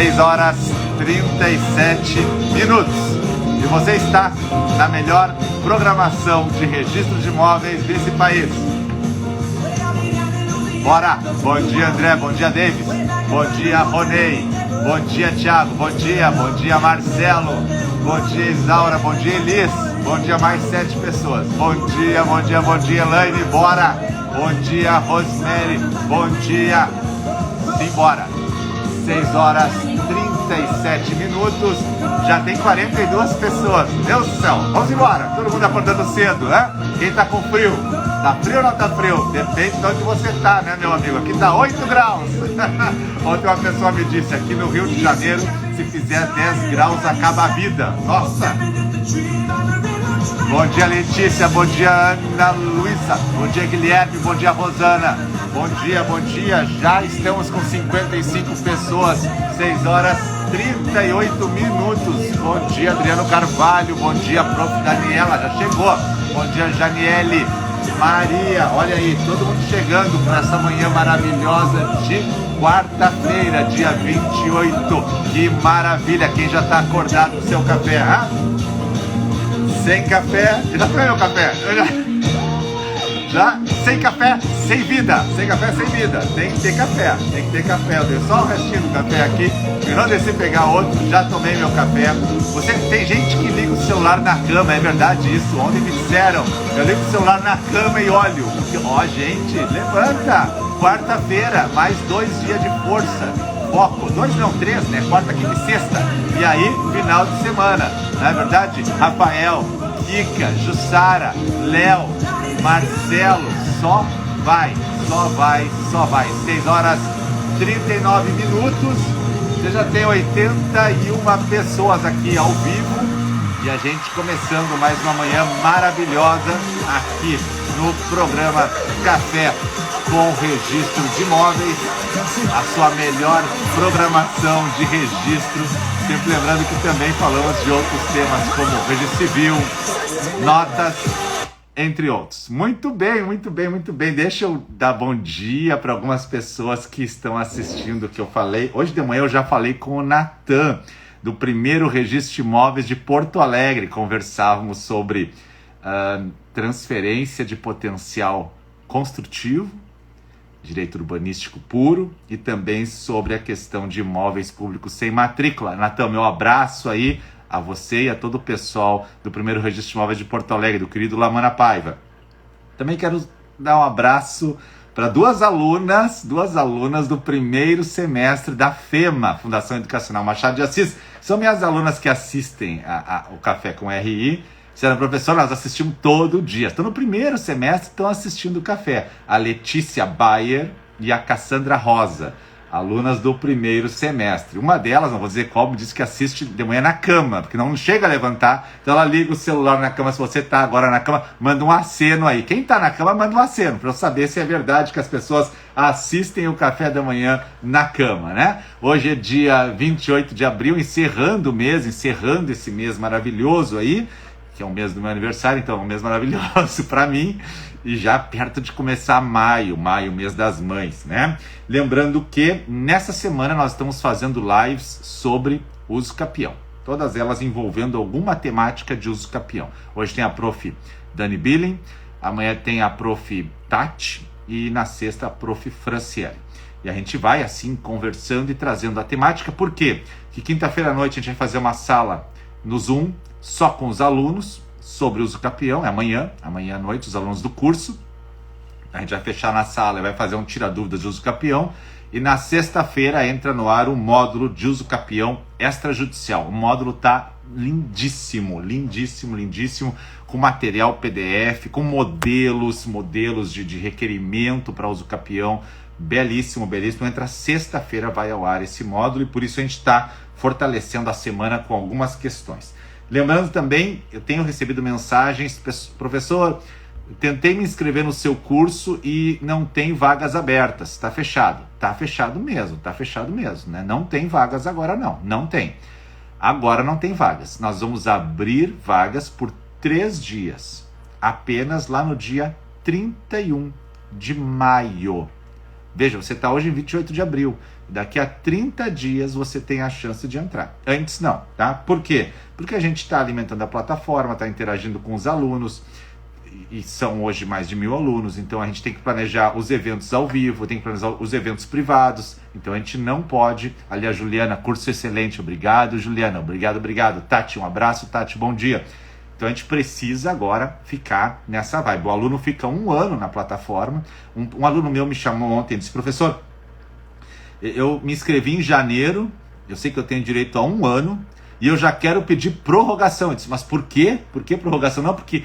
6 horas 37 minutos. E você está na melhor programação de registro de imóveis desse país. Bora! Bom dia, André. Bom dia, Davis. Bom dia, Ronei. Bom dia, Thiago. Bom dia, Marcelo. Bom dia, Isaura. Bom dia, Elis. Bom dia, mais 7 pessoas. Bom dia, Elaine. Bora! Bom dia, Rosemary. Bom dia. Simbora. 6 horas 37 minutos. Já tem 42 pessoas. Meu Deus do céu. Vamos embora. Todo mundo acordando cedo, né? Quem tá com frio? Tá frio ou não tá frio? Depende de onde você tá, né, meu amigo? Aqui tá 8 graus. Ontem uma pessoa me disse, aqui no Rio de Janeiro, se fizer 10 graus, acaba a vida. Nossa! Bom dia, Letícia. Bom dia, Ana Luísa. Bom dia, Guilherme. Bom dia, Rosana. Bom dia. Já estamos com 55 pessoas. 6 horas 38 minutos. Bom dia, Adriano Carvalho. Bom dia, prof. Daniela. Já chegou. Bom dia, Janiele. Maria. Olha aí, todo mundo chegando para essa manhã maravilhosa de quarta-feira, dia 28. Que maravilha. Quem já está acordado com seu café, hein? Sem café, já tomei meu café. Já sem café, sem vida. Sem café, sem vida. Tem que ter café. Eu dei só o restinho do café aqui. Eu não desci pegar outro, já tomei meu café. Tem gente que liga o celular na cama, é verdade isso. Ontem me disseram, eu ligo o celular na cama e olho. Gente, levanta. Quarta-feira, mais 2 dias de força. Foco, 2 não, 3, né? Quarta, quinta e sexta. E aí, final de semana. Não é verdade? Rafael, Kika, Jussara, Léo, Marcelo, só vai. 6 horas 39 minutos. Você já tem 81 pessoas aqui ao vivo. E a gente começando mais uma manhã maravilhosa aqui no programa Café com Registro de Imóveis, a sua melhor programação de registro. Sempre lembrando que também falamos de outros temas como registro civil, notas, entre outros. Muito bem. Deixa eu dar bom dia para algumas pessoas que estão assistindo o que eu falei. Hoje de manhã eu já falei com o Natan, do primeiro registro de imóveis de Porto Alegre. Conversávamos sobre transferência de potencial construtivo, direito urbanístico puro e também sobre a questão de imóveis públicos sem matrícula. Natan, meu abraço aí a você e a todo o pessoal do primeiro registro de imóveis de Porto Alegre, do querido Lamana Paiva. Também quero dar um abraço para duas alunas do primeiro semestre da FEMA, Fundação Educacional Machado de Assis. São minhas alunas que assistem o Café com RI. Senhora professora, nós assistimos todo dia. Estão no primeiro semestre, estão assistindo o café. A Letícia Bayer e a Cassandra Rosa, alunas do primeiro semestre. Uma delas, não vou dizer qual, me disse que assiste de manhã na cama, porque não chega a levantar. Então ela liga o celular na cama. Se você está agora na cama, manda um aceno aí. Quem está na cama, manda um aceno, para eu saber se é verdade que as pessoas assistem o café da manhã na cama, né? Hoje é dia 28 de abril, encerrando esse mês maravilhoso aí, que é o mês do meu aniversário, então é um mês maravilhoso para mim, e já perto de começar maio, mês das mães, né? Lembrando que nessa semana nós estamos fazendo lives sobre uso capião, todas elas envolvendo alguma temática de uso capião. Hoje tem a prof. Dani Billing, amanhã tem a prof. Tati e na sexta a prof. Franciele. E a gente vai assim conversando e trazendo a temática, por quê? Que quinta-feira à noite a gente vai fazer uma sala no Zoom, só com os alunos, sobre uso capião, é amanhã à noite, os alunos do curso. A gente vai fechar na sala e vai fazer um tira-dúvidas de uso capião. E na sexta-feira entra no ar o módulo de uso capião extrajudicial. O módulo tá lindíssimo, com material PDF, com modelos de requerimento para uso capião. Belíssimo. Entra sexta-feira, vai ao ar esse módulo, e por isso a gente está fortalecendo a semana com algumas questões. Lembrando também, eu tenho recebido mensagens, professor, tentei me inscrever no seu curso e não tem vagas abertas, está fechado. Está fechado mesmo, né? Não tem vagas agora não tem. Agora não tem vagas. Nós vamos abrir vagas por 3 dias, apenas lá no dia 31 de maio. Veja, você está hoje em 28 de abril. Daqui a 30 dias você tem a chance de entrar. Antes não, tá? Por quê? Porque a gente está alimentando a plataforma, está interagindo com os alunos, e são hoje mais de 1.000 alunos, então a gente tem que planejar os eventos ao vivo, tem que planejar os eventos privados, então a gente não pode... Ali a Juliana, curso excelente, obrigado Juliana, obrigado. Tati, um abraço, Tati, bom dia. Então a gente precisa agora ficar nessa vibe. O aluno fica 1 ano na plataforma. Um aluno meu me chamou ontem e disse, professor, eu me inscrevi em janeiro, eu sei que eu tenho direito a 1 ano, e eu já quero pedir prorrogação. Eu disse, mas por quê? Por que prorrogação? Não, porque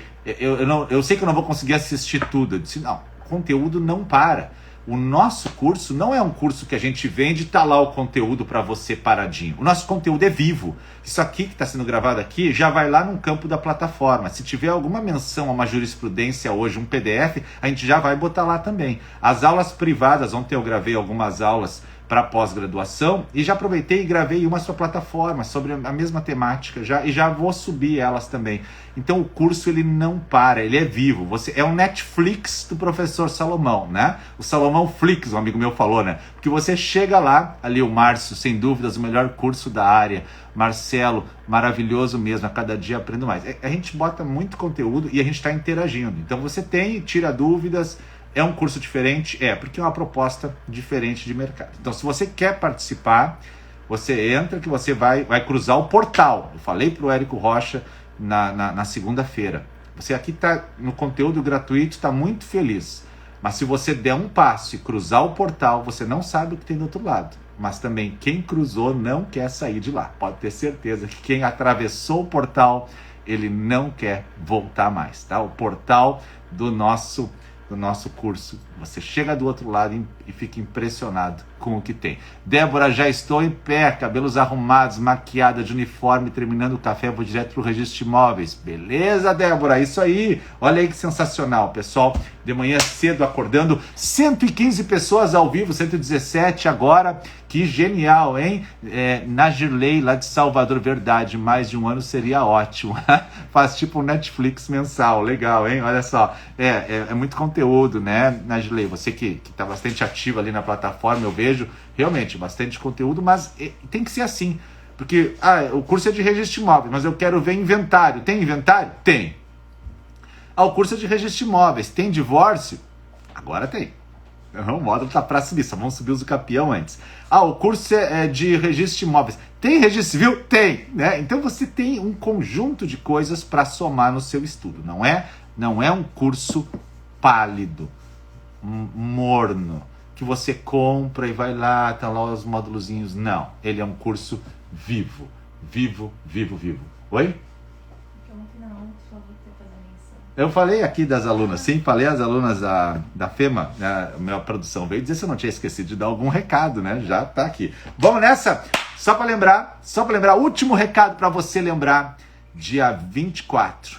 eu sei que eu não vou conseguir assistir tudo. Eu disse, não, o conteúdo não para. O nosso curso não é um curso que a gente vende e tá lá o conteúdo para você paradinho. O nosso conteúdo é vivo. Isso aqui que está sendo gravado aqui já vai lá no campo da plataforma. Se tiver alguma menção a uma jurisprudência hoje, um PDF, a gente já vai botar lá também. As aulas privadas, ontem eu gravei algumas aulas para pós-graduação e já aproveitei e gravei uma sua plataforma sobre a mesma temática e já vou subir elas também. Então o curso ele não para, ele é vivo. Você é um Netflix do professor Salomão, né? O Salomão Flix, um amigo meu falou, né? Porque você chega lá, ali o Márcio, sem dúvidas, o melhor curso da área. Marcelo, maravilhoso mesmo, a cada dia aprendo mais. A gente bota muito conteúdo e a gente está interagindo. Então você tira dúvidas. É um curso diferente? Porque é uma proposta diferente de mercado. Então, se você quer participar, você entra que você vai cruzar o portal. Eu falei para o Érico Rocha na segunda-feira. Você aqui está no conteúdo gratuito, está muito feliz. Mas se você der um passo e cruzar o portal, você não sabe o que tem do outro lado. Mas também quem cruzou não quer sair de lá. Pode ter certeza que quem atravessou o portal, ele não quer voltar mais. Tá? O portal do nosso curso. Você chega do outro lado e fica impressionado com o que tem. Débora, já estou em pé, cabelos arrumados, maquiada de uniforme, terminando o café, vou direto pro registro de imóveis. Beleza, Débora? Isso aí. Olha aí que sensacional, pessoal. De manhã cedo acordando, 115 pessoas ao vivo, 117 agora. Que genial, hein? Nagirley, lá de Salvador, verdade, mais de 1 ano seria ótimo. Faz tipo um Netflix mensal, legal, hein? Olha só, é muito conteúdo, né, Nagirley? Você que tá bastante ativa ali na plataforma, eu vejo realmente bastante conteúdo, mas tem que ser assim, porque o curso é de registro de imóveis, mas eu quero ver inventário. Tem inventário? Tem. O curso é de registro de imóveis. Tem divórcio? Agora tem. O módulo tá pra subir, só vamos subir os do campeão antes. O curso é de registro de imóveis. Tem registro civil? Tem, né? Então você tem um conjunto de coisas para somar no seu estudo. Não é um curso pálido, morno, que você compra e vai lá, tá lá os módulozinhos. Não, ele é um curso vivo. Vivo. Oi? Eu falei aqui das alunas, sim, falei as alunas da FEMA, a minha produção veio dizer se eu não tinha esquecido de dar algum recado, né? Já tá aqui. Vamos nessa? Só para lembrar, último recado para você lembrar, dia 24,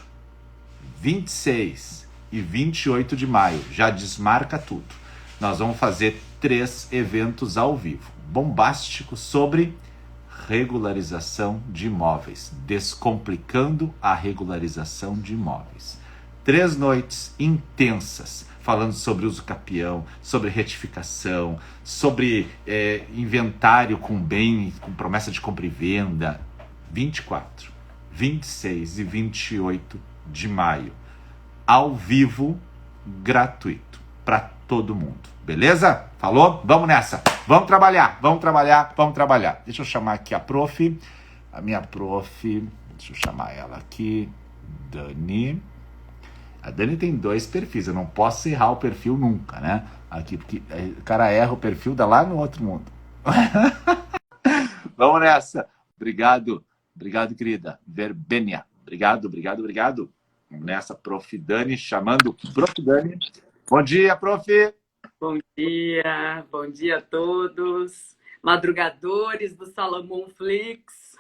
26 e 28 de maio, já desmarca tudo. Nós vamos fazer 3 eventos ao vivo, bombásticos sobre regularização de imóveis, descomplicando a regularização de imóveis. 3 noites intensas, falando sobre uso capião, sobre retificação, sobre inventário com bem, com promessa de compra e venda. 24, 26 e 28 de maio. Ao vivo, gratuito, para todo mundo. Beleza? Falou? Vamos nessa. Vamos trabalhar. Deixa eu chamar aqui a minha prof. Deixa eu chamar ela aqui. Dani. A Dani tem 2 perfis, eu não posso errar o perfil nunca, né? Aqui, porque o cara erra o perfil, dá lá no outro mundo. Vamos nessa. Obrigado, querida. Verbênia. Obrigado. Vamos nessa, prof. Dani, chamando prof. Dani. Bom dia, prof. Bom dia a todos. Madrugadores do Salomão Flix.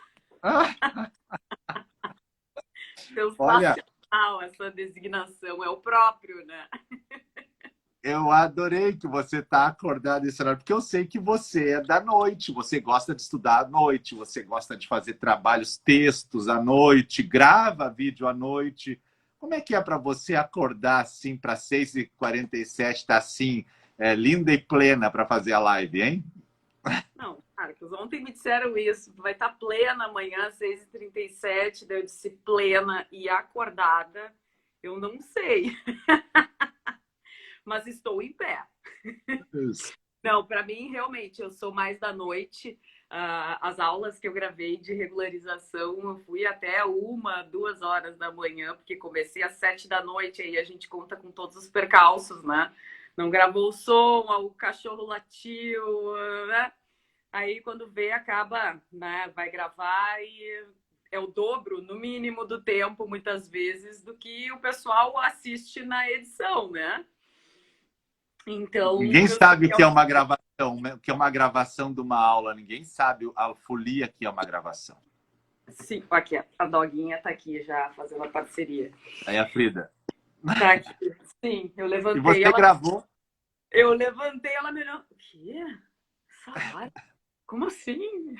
Olha, essa designação é o próprio, né? Eu adorei que você está acordado nesse horário, porque eu sei que você é da noite, você gosta de estudar à noite, você gosta de fazer trabalhos, textos à noite, grava vídeo à noite. Como é que é para você acordar assim para 6h47, tá assim, linda e plena para fazer a live, hein? Não, Marcos, ontem me disseram isso. Vai estar plena amanhã, 6h37. Daí eu disse plena e acordada. Eu não sei. Mas estou em pé. Isso. Não, para mim, realmente, eu sou mais da noite. As aulas que eu gravei de regularização, eu fui até 1, 2 horas da manhã, porque comecei às 7 da noite, aí a gente conta com todos os percalços, né? Não gravou o som, o cachorro latiu, né? Aí quando vê, acaba, né? Vai gravar e é o dobro, no mínimo, do tempo, muitas vezes, do que o pessoal assiste na edição, né? Então, Ninguém sabe o que é uma gravação, o que é uma gravação de uma aula. Ninguém sabe a folia que é uma gravação. Sim, aqui, a doguinha tá aqui já fazendo a parceria. Aí a Frida. Tá aqui. Sim, eu E levantei você ela. gravou? Eu levantei ela me olhando. O quê? Salário? Como assim?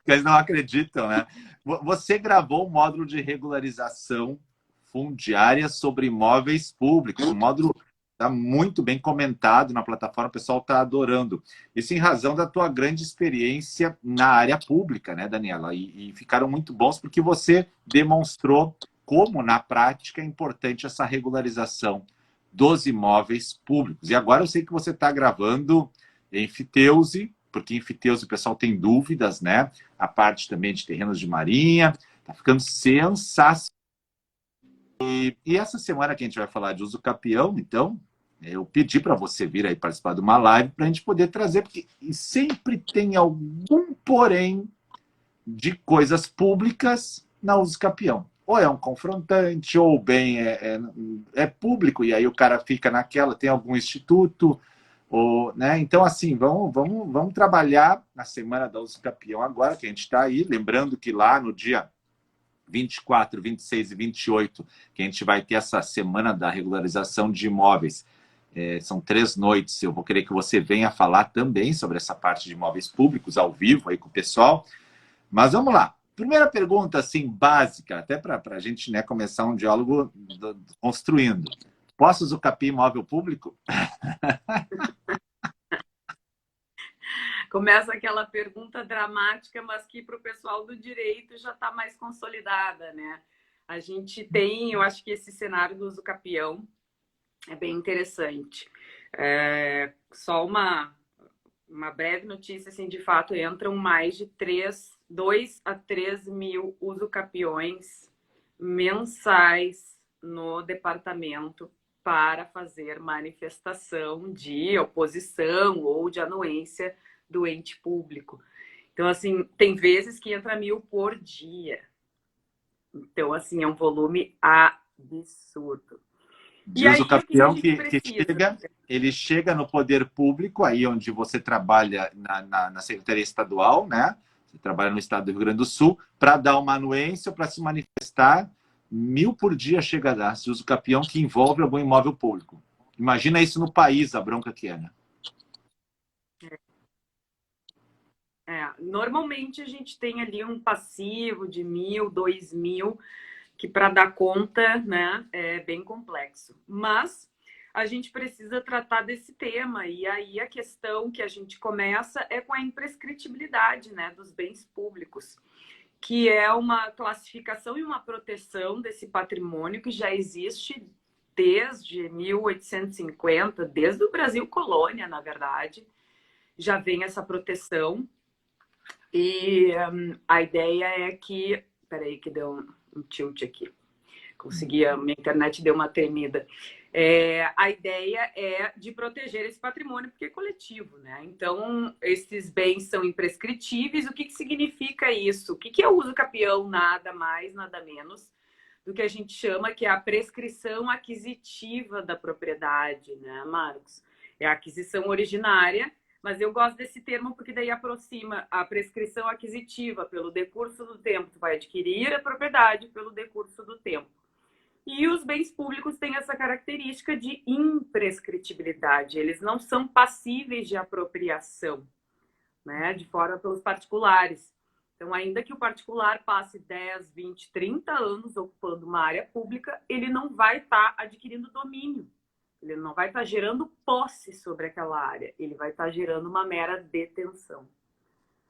Eles não acreditam, né? Você gravou o módulo de regularização fundiária sobre imóveis públicos. O módulo está muito bem comentado na plataforma, o pessoal está adorando. Isso em razão da tua grande experiência na área pública, né, Daniela? E ficaram muito bons porque você demonstrou como, na prática, é importante essa regularização dos imóveis públicos. E agora eu sei que você está gravando em Fiteuse, porque em Fiteuse o pessoal tem dúvidas, né? A parte também de terrenos de marinha. Tá ficando sensacional. E essa semana que a gente vai falar de uso capião, então, eu pedi para você vir aí participar de uma live para a gente poder trazer, porque sempre tem algum porém de coisas públicas na uso capião. Ou é um confrontante, ou bem é público, e aí o cara fica naquela, tem algum instituto, ou, né? Então, assim, vamos trabalhar na semana da uso capião agora, que a gente está aí, lembrando que lá no dia 24, 26 e 28, que a gente vai ter essa semana da regularização de imóveis. São 3 noites. Eu vou querer que você venha falar também sobre essa parte de imóveis públicos ao vivo aí com o pessoal. Mas vamos lá. Primeira pergunta, assim, básica, até para a gente, né, começar um diálogo construindo. Posso usar capim imóvel público? Começa aquela pergunta dramática, mas que para o pessoal do direito já está mais consolidada, né? A gente tem, eu acho que esse cenário do uso capião é bem interessante. Só uma breve notícia, assim, de fato, entram mais de 2 a 3 mil usucapiões mensais no departamento para fazer manifestação de oposição ou de anuência do ente público. Então, assim, tem vezes que entra 1.000 por dia. Então, assim, é um volume absurdo. De uso capião que precisa? ele chega no poder público, aí onde você trabalha na Secretaria Estadual, né? Você trabalha no estado do Rio Grande do Sul, para dar uma anuência, para se manifestar. 1.000 por dia chega a dar, se usa o capião que envolve algum imóvel público. Imagina isso no país, a bronca que é, né? Normalmente a gente tem ali um passivo de 1.000, 2.000, que para dar conta, né, é bem complexo. Mas a gente precisa tratar desse tema, e aí a questão que a gente começa é com a imprescritibilidade, né, dos bens públicos, que é uma classificação e uma proteção desse patrimônio que já existe desde 1850, desde o Brasil colônia, na verdade, já vem essa proteção. E a ideia é que... Peraí que deu um tilt aqui. Minha internet deu uma tremida. A ideia é de proteger esse patrimônio, porque é coletivo, né? Então, esses bens são imprescritíveis. O que significa isso? O que é o uso capião? Nada mais, nada menos do que a gente chama que é a prescrição aquisitiva da propriedade, né, Marcos? É a aquisição originária, mas eu gosto desse termo porque daí aproxima a prescrição aquisitiva. Pelo decurso do tempo, tu vai adquirir a propriedade pelo decurso do tempo. E os bens públicos têm essa característica de imprescritibilidade. Eles não são passíveis de apropriação, né, de fora pelos particulares. Então, ainda que o particular passe 10, 20, 30 anos ocupando uma área pública, ele não vai estar adquirindo domínio Ele não vai estar gerando posse sobre aquela área, ele vai estar gerando uma mera detenção.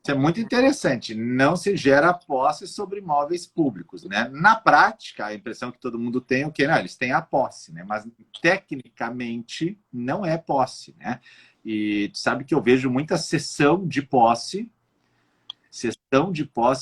Isso é muito interessante. Não se gera posse sobre imóveis públicos, né? Na prática, a impressão que todo mundo tem é o que, não, eles têm a posse, né? Mas tecnicamente não é posse, né? E tu sabe que eu vejo muita cessão de posse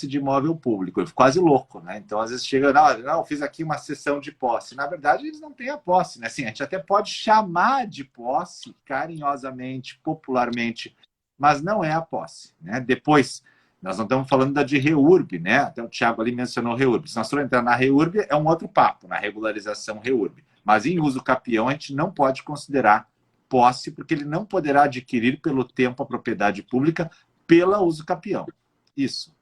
de imóvel público. Eu fico quase louco, né? Então, às vezes chega, não, eu fiz aqui uma cessão de posse. Na verdade, eles não têm a posse, né? Assim, a gente até pode chamar de posse carinhosamente, popularmente, mas não é a posse, né? Depois, nós não estamos falando da de REURB, né? Até o Thiago ali mencionou REURB. Se nós formos entrar na REURB, é um outro papo, na regularização REURB. Mas em uso capião, a gente não pode considerar posse, porque ele não poderá adquirir pelo tempo a propriedade pública pela uso capião. Isso.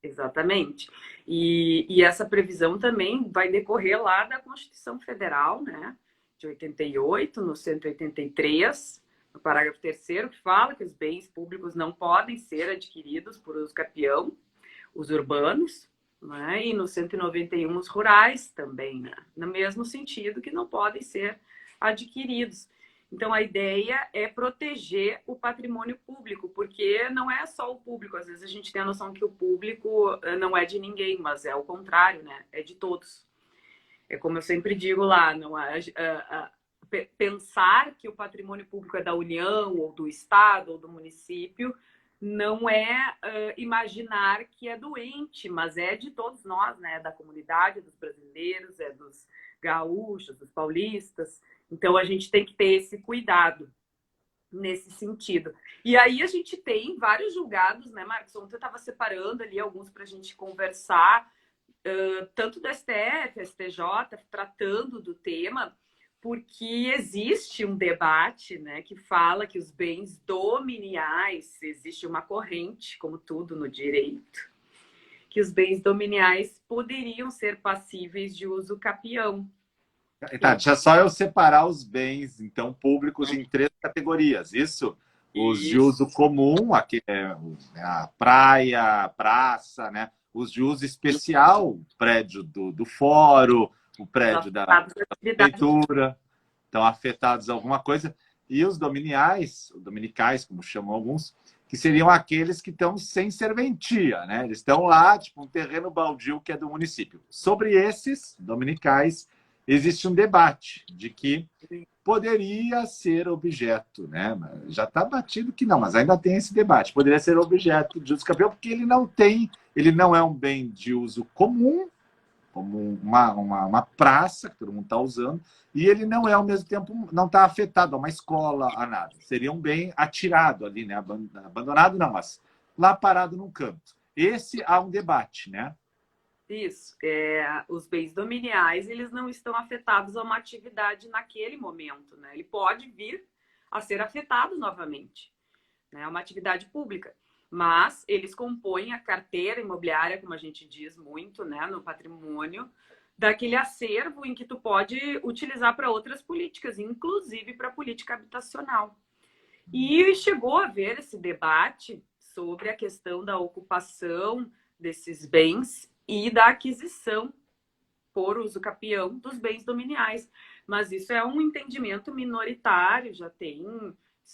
Exatamente. E essa previsão também vai decorrer lá da Constituição Federal, né? De 88, no 183, no parágrafo 3º, que fala que os bens públicos não podem ser adquiridos por uso capião, os urbanos, né? E no 191, os rurais também, né? No mesmo sentido que não podem ser adquiridos. Então, a ideia é proteger o patrimônio público, porque não é só o público. Às vezes a gente tem a noção que o público não é de ninguém, mas é o contrário, né? É de todos. É como eu sempre digo lá, não é, pensar que o patrimônio público é da União, ou do Estado, ou do município, não é imaginar que é doente, mas é de todos nós, né? Da comunidade, dos brasileiros, é dos gaúchos, dos paulistas. Então, a gente tem que ter esse cuidado nesse sentido. E aí, a gente tem vários julgados, né, Marcos? Ontem eu estava separando ali alguns para a gente conversar, tanto do STF, STJ, tratando do tema, porque existe um debate, né, que fala que os bens dominiais, existe uma corrente, como tudo no direito, que os bens dominiais poderiam ser passíveis de uso capião. Tá, deixa só eu separar os bens, então, públicos em 3 categorias. Isso? Os de uso comum, aqui é a praia, a praça, né? Os de uso especial, o prédio do fórum, o prédio da prefeitura, estão afetados a alguma coisa. E os dominiais, dominicais, como chamam alguns, que seriam aqueles que estão sem serventia, né? Eles estão lá, tipo um terreno baldio que é do município. Sobre esses dominicais, existe um debate de que poderia ser objeto, né? Já está batido que não, mas ainda tem esse debate. Poderia ser objeto de uso capião, porque ele não é um bem de uso comum, como uma praça que todo mundo está usando, e ele não é, ao mesmo tempo, não está afetado a uma escola, a nada. Seria um bem atirado ali, né? Abandonado não, mas lá parado num canto. Esse há um debate, né? Isso. Os bens dominiais, eles não estão afetados a uma atividade naquele momento, né? Ele pode vir a ser afetado novamente, né? É uma atividade pública. Mas eles compõem a carteira imobiliária, como a gente diz muito, né, no patrimônio, daquele acervo em que tu pode utilizar para outras políticas, inclusive para a política habitacional. E chegou a haver esse debate sobre a questão da ocupação desses bens e da aquisição por uso capião dos bens dominiais. Mas isso é um entendimento minoritário, isso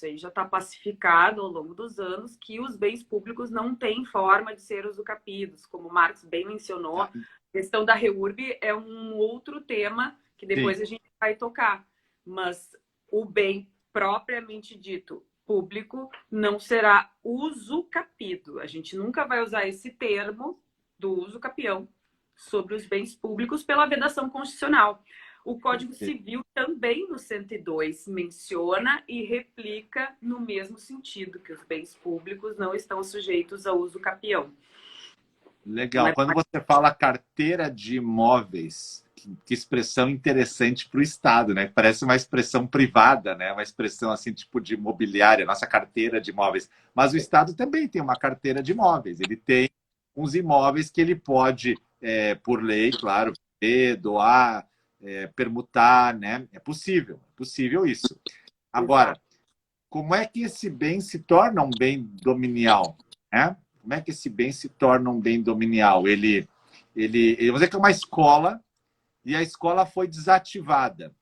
aí já está pacificado ao longo dos anos, que os bens públicos não têm forma de ser usucapidos. Como o Marcos bem mencionou, a questão da REURB é um outro tema que depois a gente vai tocar. Mas o bem propriamente dito público não será usucapido. A gente nunca vai usar esse termo do uso capião sobre os bens públicos pela vedação constitucional. O Código Civil também no 102 menciona e replica no mesmo sentido, que os bens públicos não estão sujeitos a uso capião. Legal. Quando você fala carteira de imóveis, que expressão interessante para o Estado, né? Parece uma expressão privada, né? Uma expressão assim, tipo de imobiliária, nossa carteira de imóveis. Mas o Estado também tem uma carteira de imóveis. Ele tem uns imóveis que ele pode, por lei, claro, doar, permutar, né? É possível isso. Agora, como é que esse bem se torna um bem dominial, né? Como é que esse bem se torna um bem dominial? Vamos dizer que é uma escola e a escola foi desativada.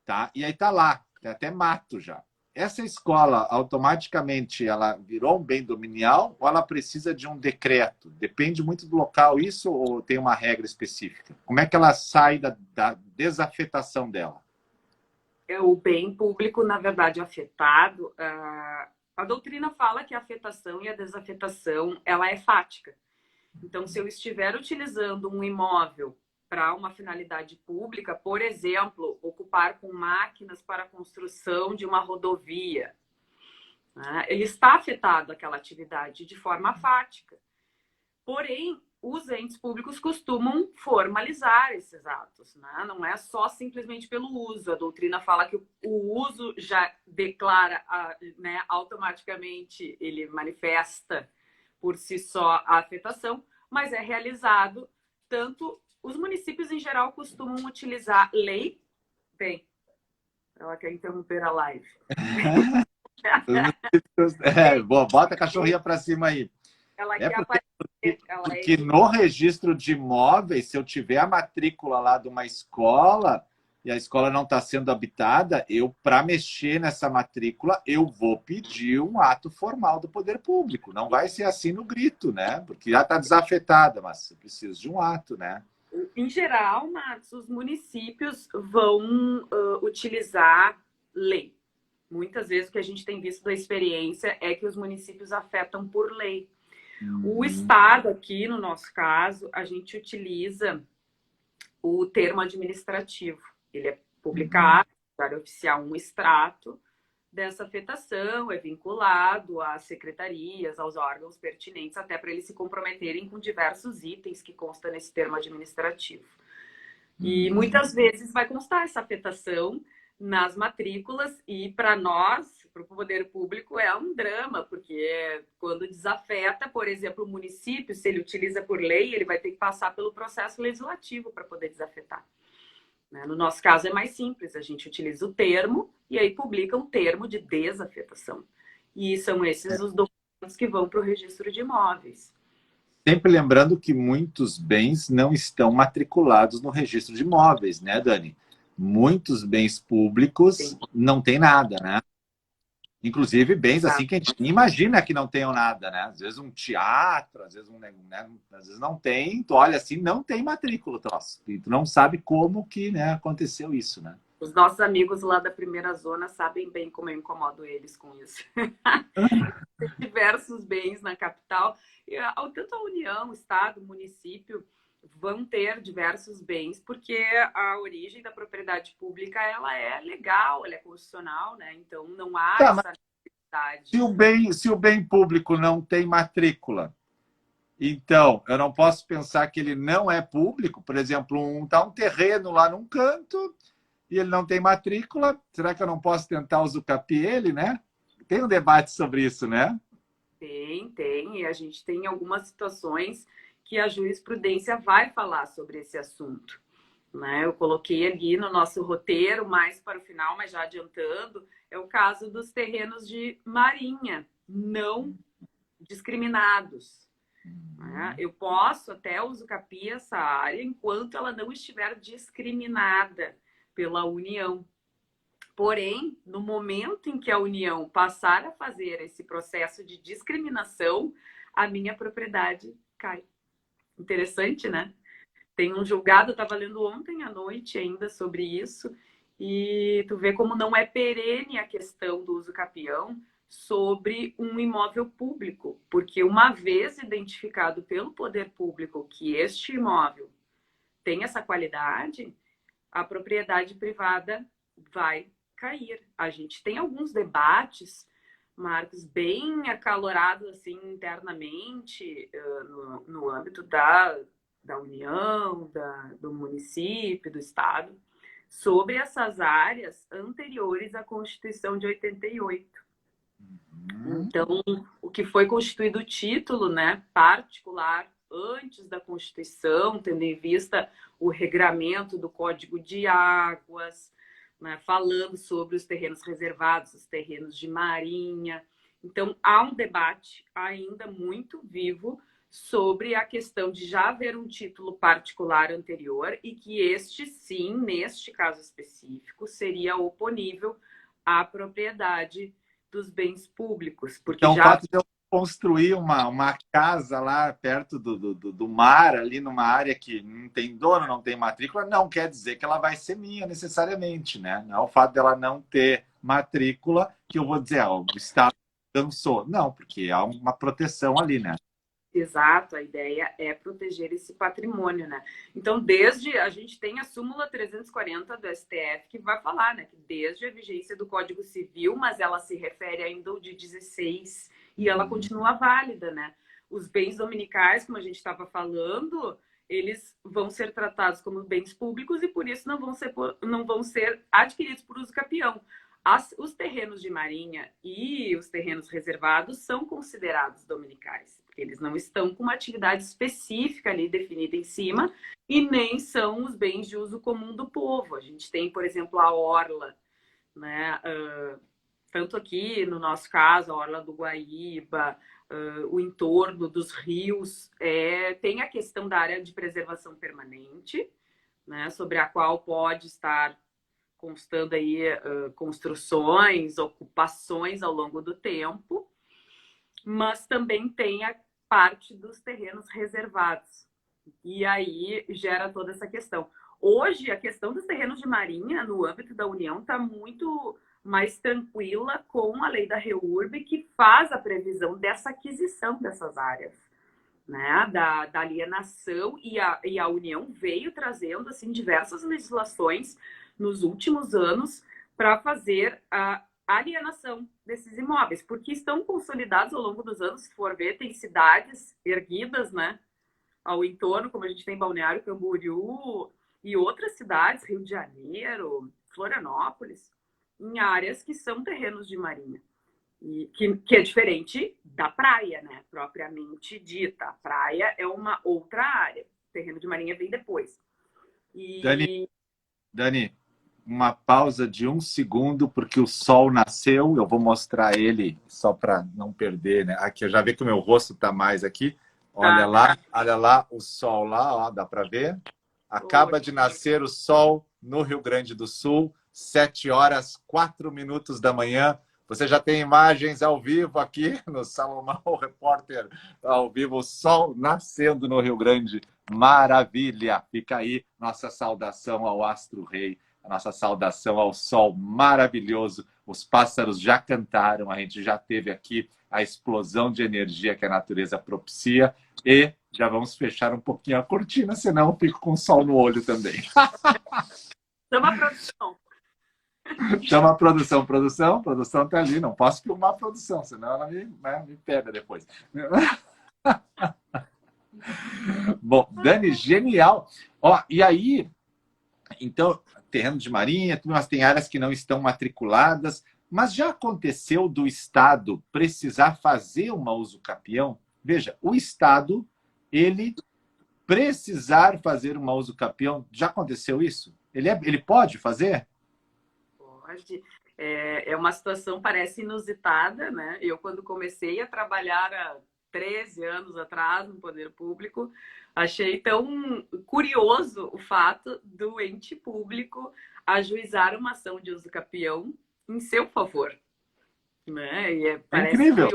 tá? E aí tá lá, tem até mato já. Essa escola, automaticamente, ela virou um bem dominial ou ela precisa de um decreto? Depende muito do local isso ou tem uma regra específica? Como é que ela sai da desafetação dela? O bem público, na verdade, afetado, a doutrina fala que a afetação e a desafetação, ela é fática. Então, se eu estiver utilizando um imóvel para uma finalidade pública, por exemplo, ocupar com máquinas para a construção de uma rodovia, né, ele está afetado aquela atividade de forma fática. Porém, os entes públicos costumam formalizar esses atos, né? Não é só simplesmente pelo uso. A doutrina fala que o uso já declara, né, automaticamente, ele manifesta por si só a afetação, mas é realizado tanto. Os municípios, em geral, costumam utilizar lei. Bem, ela quer interromper a live. Bota a cachorrinha para cima aí. Ela quer aparecer. Porque no registro de imóveis, se eu tiver a matrícula lá de uma escola e a escola não está sendo habitada, para mexer nessa matrícula, eu vou pedir um ato formal do poder público. Não vai ser assim no grito, né? Porque já está desafetada, mas eu preciso de um ato, né? Em geral, Marcos, os municípios vão utilizar lei. Muitas vezes o que a gente tem visto da experiência é que os municípios afetam por lei. O Estado, aqui no nosso caso, a gente utiliza o termo administrativo. Ele é publicado no Diário Oficial, um extrato dessa afetação, é vinculado às secretarias, aos órgãos pertinentes, até para eles se comprometerem com diversos itens que constam nesse termo administrativo. E muitas vezes vai constar essa afetação nas matrículas e para nós, para o poder público, é um drama, porque quando desafeta, por exemplo, o município, se ele utiliza por lei, ele vai ter que passar pelo processo legislativo para poder desafetar. No nosso caso é mais simples, a gente utiliza o termo e aí publica um termo de desafetação. E são esses os documentos que vão para o registro de imóveis. Sempre lembrando que muitos bens não estão matriculados no registro de imóveis, né, Dani? Muitos bens públicos não tem nada, né? Inclusive bens assim que a gente imagina que não tenham nada, né? Às vezes um teatro, às vezes às vezes não tem, tu olha assim, não tem matrícula, troço. E tu não sabe como que, né, aconteceu isso, né? Os nossos amigos lá da primeira zona sabem bem como eu incomodo eles com isso. Tem diversos bens na capital, e tanto a União, o Estado, o município vão ter diversos bens, porque a origem da propriedade pública ela é legal, ela é constitucional, né? Então não há essa necessidade. Se o bem público não tem matrícula, então eu não posso pensar que ele não é público. Por exemplo, tá um terreno lá num canto e ele não tem matrícula. Será que eu não posso tentar usucapiar ele, né? Tem um debate sobre isso, né? Tem. E a gente tem algumas situações que a jurisprudência vai falar sobre esse assunto, né? Eu coloquei ali no nosso roteiro, mais para o final, mas já adiantando, é o caso dos terrenos de marinha não discriminados. Né? Eu posso até usucapiar essa área enquanto ela não estiver discriminada pela União. Porém, no momento em que a União passar a fazer esse processo de discriminação, a minha propriedade cai. Interessante, né? Tem um julgado, eu estava lendo ontem à noite ainda sobre isso, e tu vê como não é perene a questão do uso capião sobre um imóvel público, porque uma vez identificado pelo poder público que este imóvel tem essa qualidade, a propriedade privada vai cair. A gente tem alguns debates, Marcos, bem acalorados assim internamente no âmbito da União, do município, do Estado, sobre essas áreas anteriores à Constituição de 88. Então, o que foi constituído o título, né, particular, antes da Constituição, tendo em vista o regramento do Código de Águas, né, falando sobre os terrenos reservados, os terrenos de marinha. Então, há um debate ainda muito vivo sobre a questão de já haver um título particular anterior e que este, sim, neste caso específico, seria oponível à propriedade dos bens públicos, porque Então, o já... fato de eu construir uma casa lá perto do mar, ali numa área que não tem dono, não tem matrícula, não quer dizer que ela vai ser minha necessariamente, né? Não é o fato dela não ter matrícula que eu vou dizer, o Estado dançou. Não, porque há uma proteção ali, né? Exato, a ideia é proteger esse patrimônio, né? Então, desde a gente tem a súmula 340 do STF que vai falar, né, que desde a vigência do Código Civil, mas ela se refere ainda ao de 16 e ela continua válida, né? Os bens dominicais, como a gente estava falando, eles vão ser tratados como bens públicos e por isso não vão ser adquiridos por uso capião. Os terrenos de marinha e os terrenos reservados são considerados dominicais, porque eles não estão com uma atividade específica ali definida em cima e nem são os bens de uso comum do povo. A gente tem, por exemplo, a orla, né? Tanto aqui, no nosso caso, a orla do Guaíba, o entorno dos rios, tem a questão da área de preservação permanente, né? Sobre a qual pode estar constando aí construções, ocupações ao longo do tempo, mas também tem a parte dos terrenos reservados. E aí gera toda essa questão. Hoje, a questão dos terrenos de marinha, no âmbito da União, está muito mais tranquila com a lei da REURB, que faz a previsão dessa aquisição dessas áreas, né? Da alienação, e a União veio trazendo assim, diversas legislações nos últimos anos para fazer a alienação desses imóveis, porque estão consolidados ao longo dos anos. Se for ver, tem cidades erguidas, né, ao entorno, como a gente tem Balneário Camboriú e outras cidades, Rio de Janeiro, Florianópolis, em áreas que são terrenos de marinha. E que é diferente da praia, né, propriamente dita. A praia é uma outra área. O terreno de marinha vem depois. Dani, uma pausa de 1 segundo, porque o sol nasceu. Eu vou mostrar ele só para não perder, né? Aqui, eu já vi que o meu rosto está mais aqui. Olha lá o sol lá, ó, dá para ver? Acaba de nascer o sol no Rio Grande do Sul, 7h04 da manhã. Você já tem imagens ao vivo aqui no Salomão Repórter, ao vivo, o sol nascendo no Rio Grande. Maravilha! Fica aí nossa saudação ao Astro Rei, a nossa saudação ao sol maravilhoso. Os pássaros já cantaram, a gente já teve aqui a explosão de energia que a natureza propicia e já vamos fechar um pouquinho a cortina, senão eu fico com sol no olho também. Chama a produção. Chama a produção. Produção tá ali. Não posso filmar a produção, senão ela me pega depois. Bom, Dani, genial. Ó, e aí, então, terreno de marinha, mas tem áreas que não estão matriculadas. Mas já aconteceu do Estado precisar fazer uma usucapião? Veja, o Estado, ele precisar fazer uma usucapião, já aconteceu isso? Ele pode fazer? Pode. É uma situação, parece inusitada, né? Eu, quando comecei a trabalhar há 13 anos atrás no poder público, achei tão curioso o fato do ente público ajuizar uma ação de usucapião em seu favor, né? E parece incrível.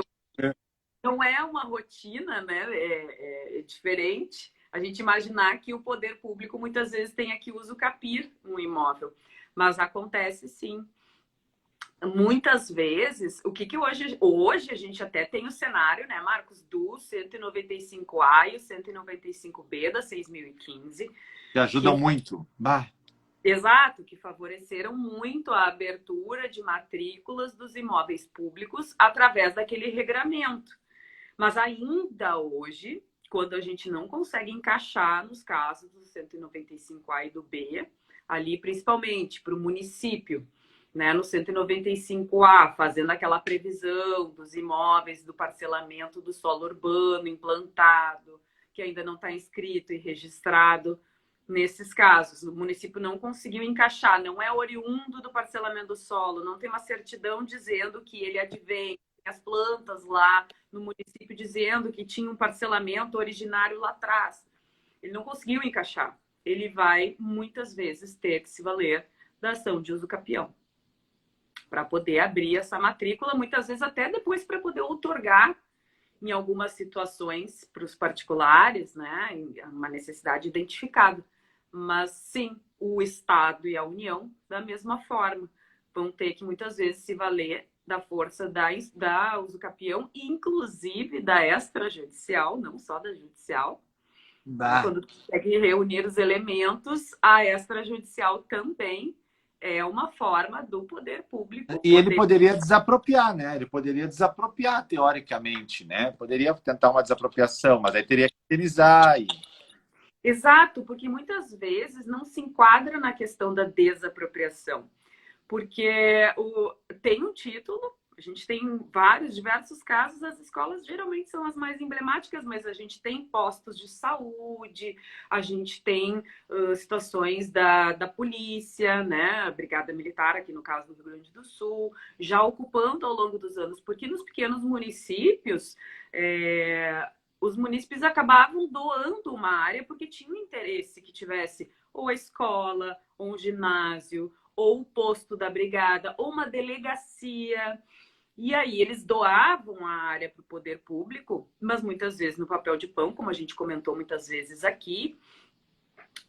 Não é uma rotina, né? É diferente a gente imaginar que o poder público muitas vezes tenha que usucapir um imóvel, mas acontece sim. Muitas vezes, o que hoje a gente até tem o cenário, né, Marcos, do 195A e o 195B da 6.015. Que ajudam muito. Bah. Exato, que favoreceram muito a abertura de matrículas dos imóveis públicos através daquele regramento. Mas ainda hoje, quando a gente não consegue encaixar nos casos do 195A e do B, ali principalmente para o município, né, no 195A, fazendo aquela previsão dos imóveis, do parcelamento do solo urbano implantado, que ainda não está inscrito e registrado. Nesses casos, o município não conseguiu encaixar, não é oriundo do parcelamento do solo, não tem uma certidão dizendo que ele advém as plantas lá no município dizendo que tinha um parcelamento originário lá atrás. Ele não conseguiu encaixar. Ele vai, muitas vezes, ter que se valer da ação de uso capião para poder abrir essa matrícula, muitas vezes até depois para poder outorgar em algumas situações para os particulares, né, uma necessidade identificada. Mas sim, o Estado e a União, da mesma forma, vão ter que muitas vezes se valer da força da uso capião, inclusive da extrajudicial, não só da judicial. Quando tu consegue reunir os elementos, a extrajudicial também é uma forma do poder público. E ele poderia desapropriar, né? Ele poderia desapropriar, teoricamente, né? Poderia tentar uma desapropriação, mas aí teria que indenizar. Exato, porque muitas vezes não se enquadra na questão da desapropriação. Porque tem um título, a gente tem diversos casos, as escolas geralmente são as mais emblemáticas, mas a gente tem postos de saúde, a gente tem situações da polícia, né, a Brigada Militar, aqui no caso do Rio Grande do Sul, já ocupando ao longo dos anos, porque nos pequenos municípios, os munícipes acabavam doando uma área porque tinham interesse que tivesse ou a escola, ou um ginásio, ou o posto da brigada, ou uma delegacia. E aí eles doavam a área para o poder público, mas muitas vezes no papel de pão, como a gente comentou muitas vezes aqui.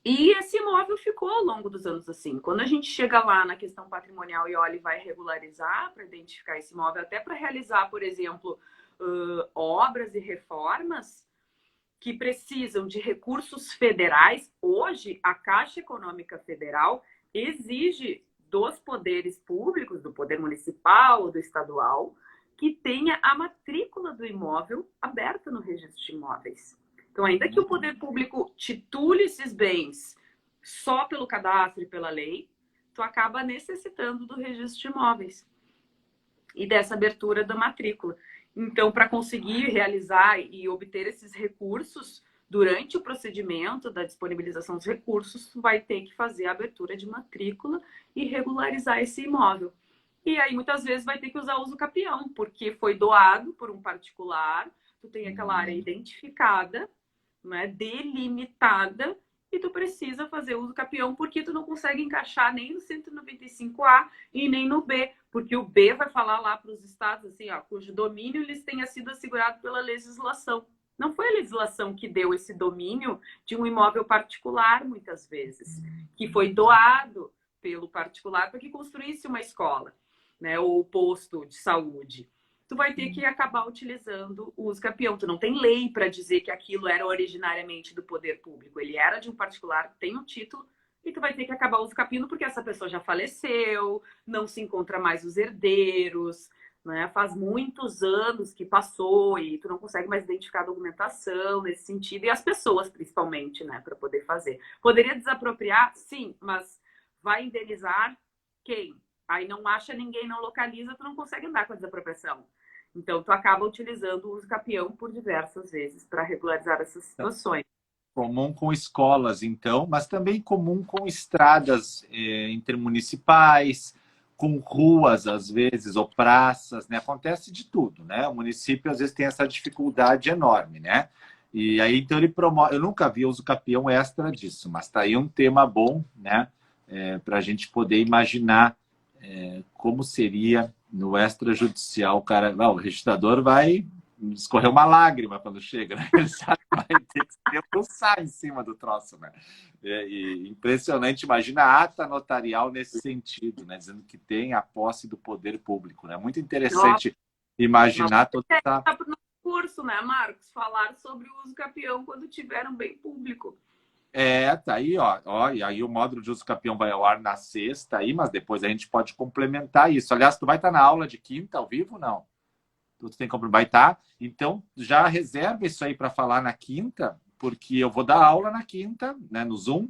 E esse imóvel ficou ao longo dos anos assim. Quando a gente chega lá na questão patrimonial e olha e vai regularizar para identificar esse imóvel, até para realizar, por exemplo, obras e reformas que precisam de recursos federais, hoje a Caixa Econômica Federal exige dos poderes públicos, do poder municipal ou do estadual, que tenha a matrícula do imóvel aberta no registro de imóveis. Então, ainda que o poder público titule esses bens só pelo cadastro e pela lei, tu acaba necessitando do registro de imóveis e dessa abertura da matrícula. Então, para conseguir realizar e obter esses recursos, durante o procedimento da disponibilização dos recursos, vai ter que fazer a abertura de matrícula e regularizar esse imóvel. E aí, muitas vezes, vai ter que usar uso capião, porque foi doado por um particular, tu tem aquela área identificada, né, delimitada, e tu precisa fazer uso capião, porque tu não consegue encaixar nem no 195A e nem no B, porque o B vai falar lá para os estados, assim, ó, cujo domínio lhes tenha sido assegurado pela legislação. Não foi a legislação que deu esse domínio de um imóvel particular, muitas vezes, que foi doado pelo particular para que construísse uma escola, né, ou posto de saúde. Tu vai ter que acabar utilizando o uso capião. Tu não tem lei para dizer que aquilo era originariamente do poder público. Ele era de um particular, tem um título, e tu vai ter que acabar o uso capião porque essa pessoa já faleceu, não se encontra mais os herdeiros, né? Faz muitos anos que passou e tu não consegue mais identificar a documentação nesse sentido, e as pessoas principalmente, né, para poder fazer. Poderia desapropriar? Sim, mas vai indenizar quem? Aí não acha ninguém, não localiza, tu não consegue andar com a desapropriação. Então, tu acaba utilizando o uso capião por diversas vezes para regularizar essas situações. Comum com escolas, então, mas também comum com estradas intermunicipais, com ruas, às vezes, ou praças, né? Acontece de tudo, né? O município, às vezes, tem essa dificuldade enorme, né? E aí, então, ele promove... Eu nunca vi uso capião extra disso, mas tá aí um tema bom, né? Para a gente poder imaginar como seria no extrajudicial, cara. Não, o registrador vai escorrer uma lágrima quando chega, né? Ele sabe que vai ter que se debruçar em cima do troço, né? E impressionante, imagina a ata notarial nesse sentido, né? Dizendo que tem a posse do poder público, né? Muito interessante imaginar toda essa... Tá para o curso, né, Marcos? Falar sobre o uso capião quando tiver um bem público. Tá aí, ó. E aí o módulo de uso capião vai ao ar na sexta aí, mas depois a gente pode complementar isso. Aliás, tu vai estar na aula de quinta ao vivo, não? Tu tem como vai estar? Então, já reserva isso aí para falar na quinta, porque eu vou dar aula na quinta, né, no Zoom.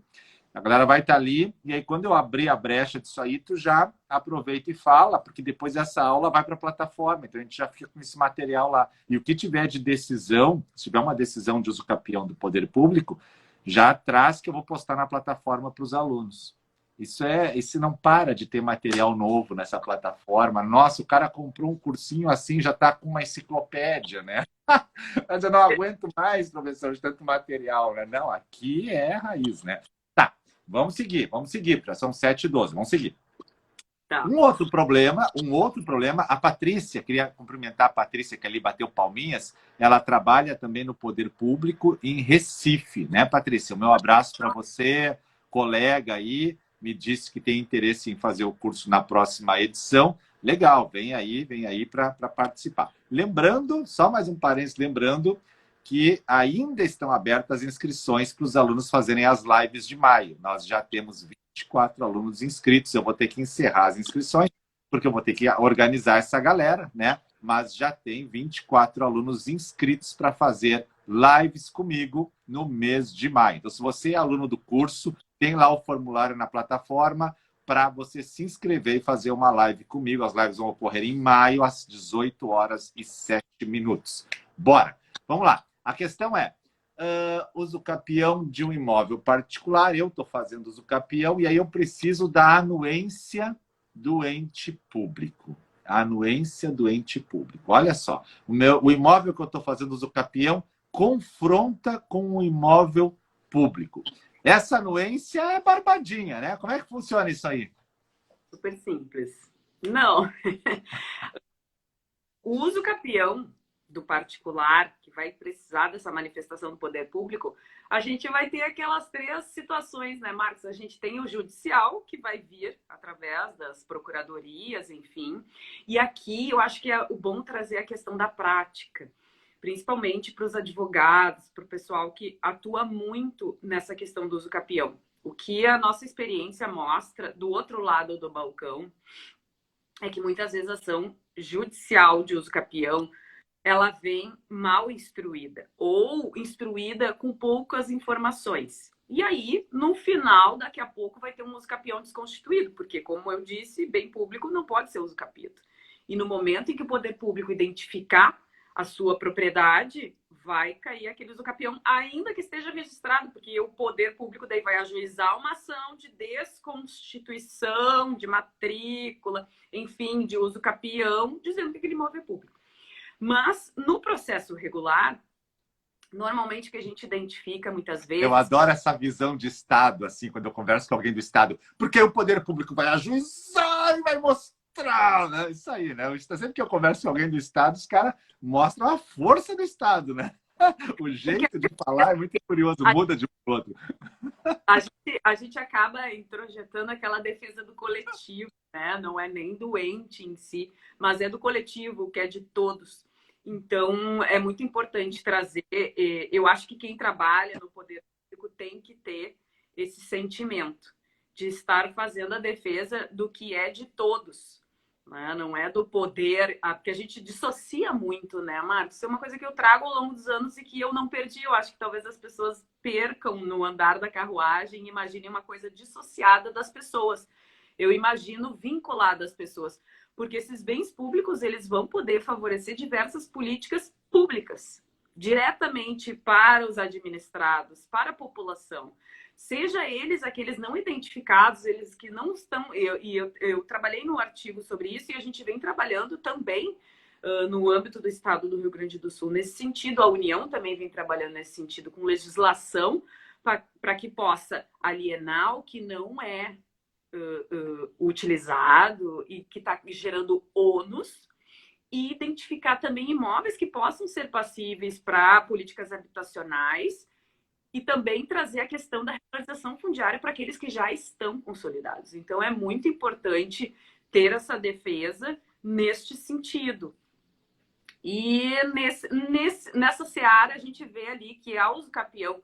A galera vai estar ali, e aí quando eu abrir a brecha disso aí, tu já aproveita e fala, porque depois essa aula vai para a plataforma, então a gente já fica com esse material lá. E o que tiver de decisão, se tiver uma decisão de uso capião do poder público, já traz que eu vou postar na plataforma para os alunos. Isso não para de ter material novo nessa plataforma. Nossa, o cara comprou um cursinho assim, já está com uma enciclopédia, né? Mas eu não aguento mais, professor, de tanto material, né? Não, aqui é raiz, né? Tá, vamos seguir, já são 7h12, vamos seguir. Tá. Um outro problema, a Patrícia, queria cumprimentar a Patrícia, que ali bateu palminhas, ela trabalha também no Poder Público em Recife, né, Patrícia? O meu abraço para você, colega aí, me disse que tem interesse em fazer o curso na próxima edição. Legal, vem aí para participar. Lembrando, só mais um parênteses, lembrando que ainda estão abertas as inscrições para os alunos fazerem as lives de maio. Nós já temos 24 alunos inscritos. Eu vou ter que encerrar as inscrições, porque eu vou ter que organizar essa galera, né? Mas já tem 24 alunos inscritos para fazer lives comigo no mês de maio. Então, se você é aluno do curso, tem lá o formulário na plataforma para você se inscrever e fazer uma live comigo. As lives vão ocorrer em maio, às 18h07. Bora! Vamos lá. A questão é, uso capião de um imóvel particular, eu estou fazendo uso capião, e aí eu preciso da anuência do ente público. A anuência do ente público. Olha só, o imóvel que eu estou fazendo uso capião confronta com o imóvel público. Essa anuência é barbadinha, né? Como é que funciona isso aí? Super simples. Não. O uso capião do particular, que vai precisar dessa manifestação do poder público, a gente vai ter aquelas 3 situações, né, Marcos? A gente tem o judicial, que vai vir através das procuradorias, enfim. E aqui eu acho que é o bom trazer a questão da prática, principalmente para os advogados, para o pessoal que atua muito nessa questão do uso capião. O que a nossa experiência mostra do outro lado do balcão é que muitas vezes a ação judicial de uso capião ela vem mal instruída ou instruída com poucas informações. E aí, no final, daqui a pouco, vai ter um uso capião desconstituído, porque, como eu disse, bem público não pode ser uso capião. E no momento em que o poder público identificar a sua propriedade, vai cair aquele uso capião, ainda que esteja registrado, porque o poder público daí vai ajuizar uma ação de desconstituição, de matrícula, enfim, de uso capião, dizendo que aquele imóvel é público. Mas, no processo regular, normalmente o que a gente identifica muitas vezes... Eu adoro essa visão de Estado, assim, quando eu converso com alguém do Estado, porque o poder público vai ajuizar e vai mostrar, né? Isso aí, né? Sempre que eu converso com alguém do Estado, os caras mostram a força do Estado, né? O jeito de falar é muito curioso, muda de um para o outro. A gente acaba introjetando aquela defesa do coletivo, né? Não é nem do ente em si, mas é do coletivo, que é de todos. Então, é muito importante trazer. Eu acho que quem trabalha no poder público tem que ter esse sentimento de estar fazendo a defesa do que é de todos, né? Não é do poder, porque a gente dissocia muito, né, Marcos? Isso é uma coisa que eu trago ao longo dos anos e que eu não perdi. Eu acho que talvez as pessoas percam no andar da carruagem e imaginem uma coisa dissociada das pessoas. Eu imagino vinculada às pessoas, porque esses bens públicos eles vão poder favorecer diversas políticas públicas, diretamente para os administrados, para a população. Seja eles aqueles não identificados, eles que não estão... Eu trabalhei no artigo sobre isso e a gente vem trabalhando também no âmbito do Estado do Rio Grande do Sul. Nesse sentido, a União também vem trabalhando nesse sentido, com legislação para que possa alienar o que não é utilizado e que está gerando ônus, e identificar também imóveis que possam ser passíveis para políticas habitacionais e também trazer a questão da regularização fundiária para aqueles que já estão consolidados. Então, é muito importante ter essa defesa neste sentido. E nessa seara, a gente vê ali que a uso capião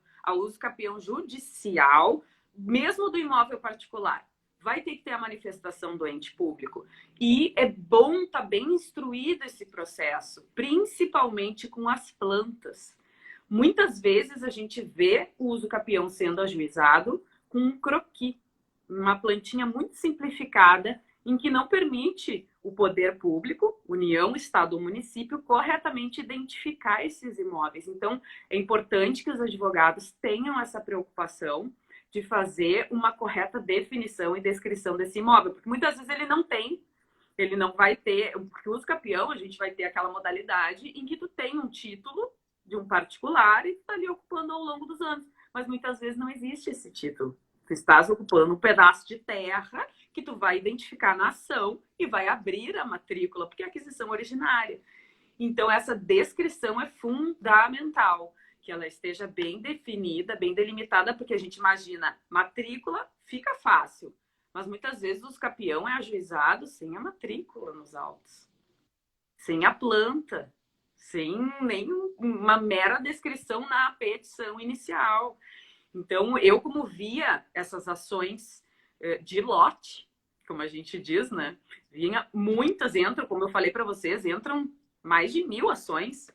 judicial, mesmo do imóvel particular, vai ter que ter a manifestação do ente público. E é bom estar bem instruído esse processo, principalmente com as plantas. Muitas vezes a gente vê o uso capião sendo ajuizado com um croquis, uma plantinha muito simplificada, em que não permite o poder público, União, Estado ou município, corretamente identificar esses imóveis. Então, é importante que os advogados tenham essa preocupação, de fazer uma correta definição e descrição desse imóvel, porque muitas vezes ele não vai ter, porque o uso capião, a gente vai ter aquela modalidade em que tu tem um título de um particular e tu tá ali ocupando ao longo dos anos, mas muitas vezes não existe esse título. Tu estás ocupando um pedaço de terra que tu vai identificar na ação e vai abrir a matrícula, porque é aquisição originária. Então, essa descrição é fundamental, que ela esteja bem definida, bem delimitada, porque a gente imagina matrícula, fica fácil, mas muitas vezes o capião é ajuizado sem a matrícula nos autos, sem a planta, sem nenhuma mera descrição na petição inicial. Então, eu como via essas ações de lote, como a gente diz, né? Vinha muitas, entram, como eu falei para vocês, entram mais de 1000 ações,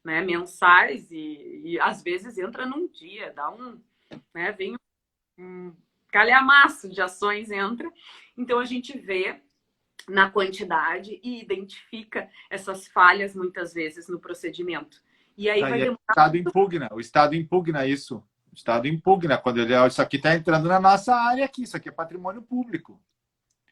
né, mensais e às vezes entra num dia, vem um calhamaço de ações entra. Então a gente vê na quantidade e identifica essas falhas muitas vezes no procedimento. E aí vai demorar... O Estado impugna isso. O Estado impugna quando isso aqui está entrando na nossa área aqui, isso aqui é patrimônio público.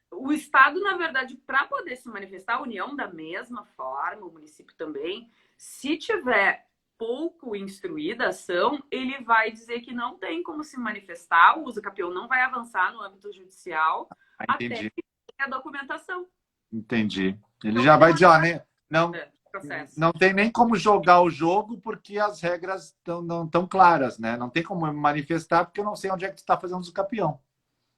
O Estado, na verdade, para poder se manifestar, a União da mesma forma, o município também, se tiver pouco instruída a ação, ele vai dizer que não tem como se manifestar, o uso capião não vai avançar no âmbito judicial até que tenha a documentação. Entendi. Ele já vai dizer, não tem nem como jogar o jogo porque as regras não estão claras, né? Não tem como me manifestar porque eu não sei onde é que tu está fazendo uso capião.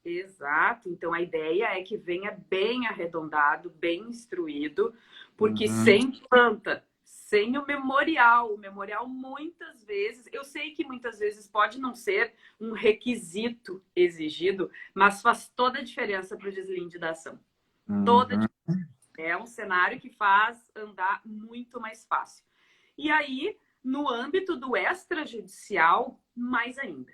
Exato. Então, a ideia é que venha bem arredondado, bem instruído, porque sem planta, sem o memorial muitas vezes, eu sei que muitas vezes pode não ser um requisito exigido, mas faz toda a diferença para o deslinde da ação. Toda a diferença. É um cenário que faz andar muito mais fácil. E aí, no âmbito do extrajudicial, mais ainda.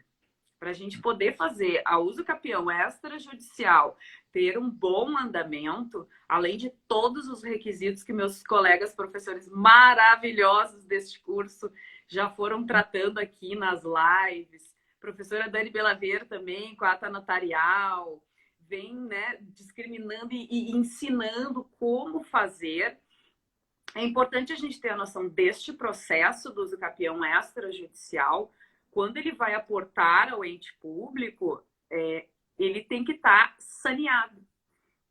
Para a gente poder fazer a uso capião extrajudicial, ter um bom andamento, além de todos os requisitos que meus colegas professores maravilhosos deste curso já foram tratando aqui nas lives, professora Dani Belaver também, com a ata notarial, vem, né, discriminando e ensinando como fazer. É importante a gente ter a noção deste processo do uso capião extrajudicial. Quando ele vai aportar ao ente público, ele tem que estar saneado.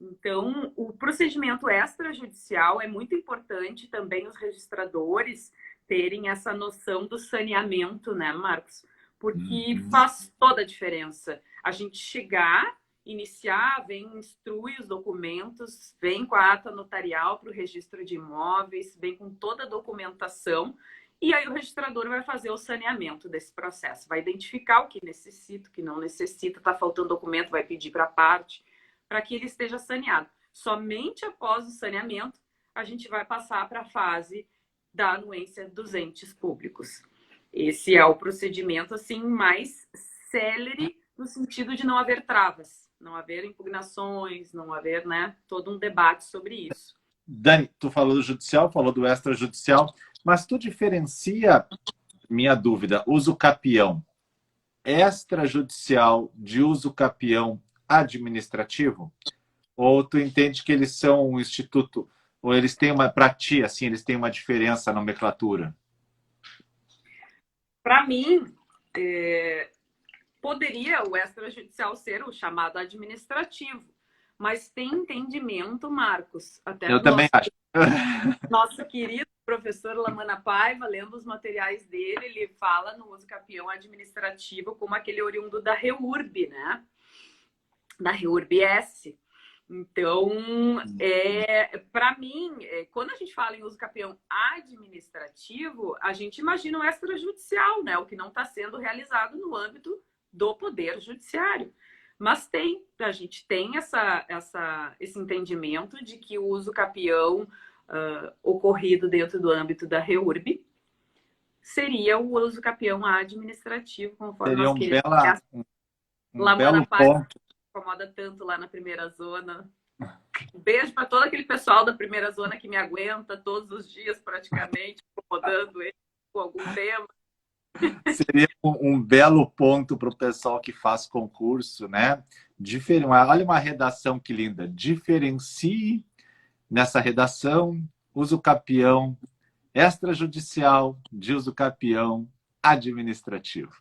Então, o procedimento extrajudicial é muito importante também os registradores terem essa noção do saneamento, né, Marcos? Porque faz toda a diferença. A gente chegar, iniciar, vem instrui os documentos, vem com a ata notarial para o registro de imóveis, vem com toda a documentação. E aí o registrador vai fazer o saneamento desse processo, vai identificar o que necessita, o que não necessita, está faltando documento, vai pedir para a parte, para que ele esteja saneado. Somente após o saneamento, a gente vai passar para a fase da anuência dos entes públicos. Esse é o procedimento assim mais célere no sentido de não haver travas, não haver impugnações, não haver, né, todo um debate sobre isso. Dani, tu falou do judicial, falou do extrajudicial, mas tu diferencia, minha dúvida, uso capião extrajudicial de uso capião administrativo? Ou tu entende que eles são um instituto, ou eles têm para ti, assim, eles têm uma diferença na nomenclatura? Para mim, poderia o extrajudicial ser o chamado administrativo, mas tem entendimento, Marcos, até eu também acho. Nosso querido professor Lamana Paiva, lendo os materiais dele, ele fala no uso capião administrativo como aquele oriundo da REURB, né? Da REURB-S. Então, para mim, quando a gente fala em uso capião administrativo, a gente imagina o extrajudicial, né? O que não está sendo realizado no âmbito do Poder Judiciário. Mas a gente tem esse entendimento de que o uso capião ocorrido dentro do âmbito da REURB seria o uso capião administrativo, conforme seria nós queremos. Um belo ponto. Incomoda tanto lá na primeira zona. Um beijo para todo aquele pessoal da primeira zona que me aguenta todos os dias praticamente, incomodando ele com algum tema. Seria um belo ponto para o pessoal que faz concurso, né? Olha uma redação que linda. Diferencie nessa redação uso capião extrajudicial de uso capião administrativo.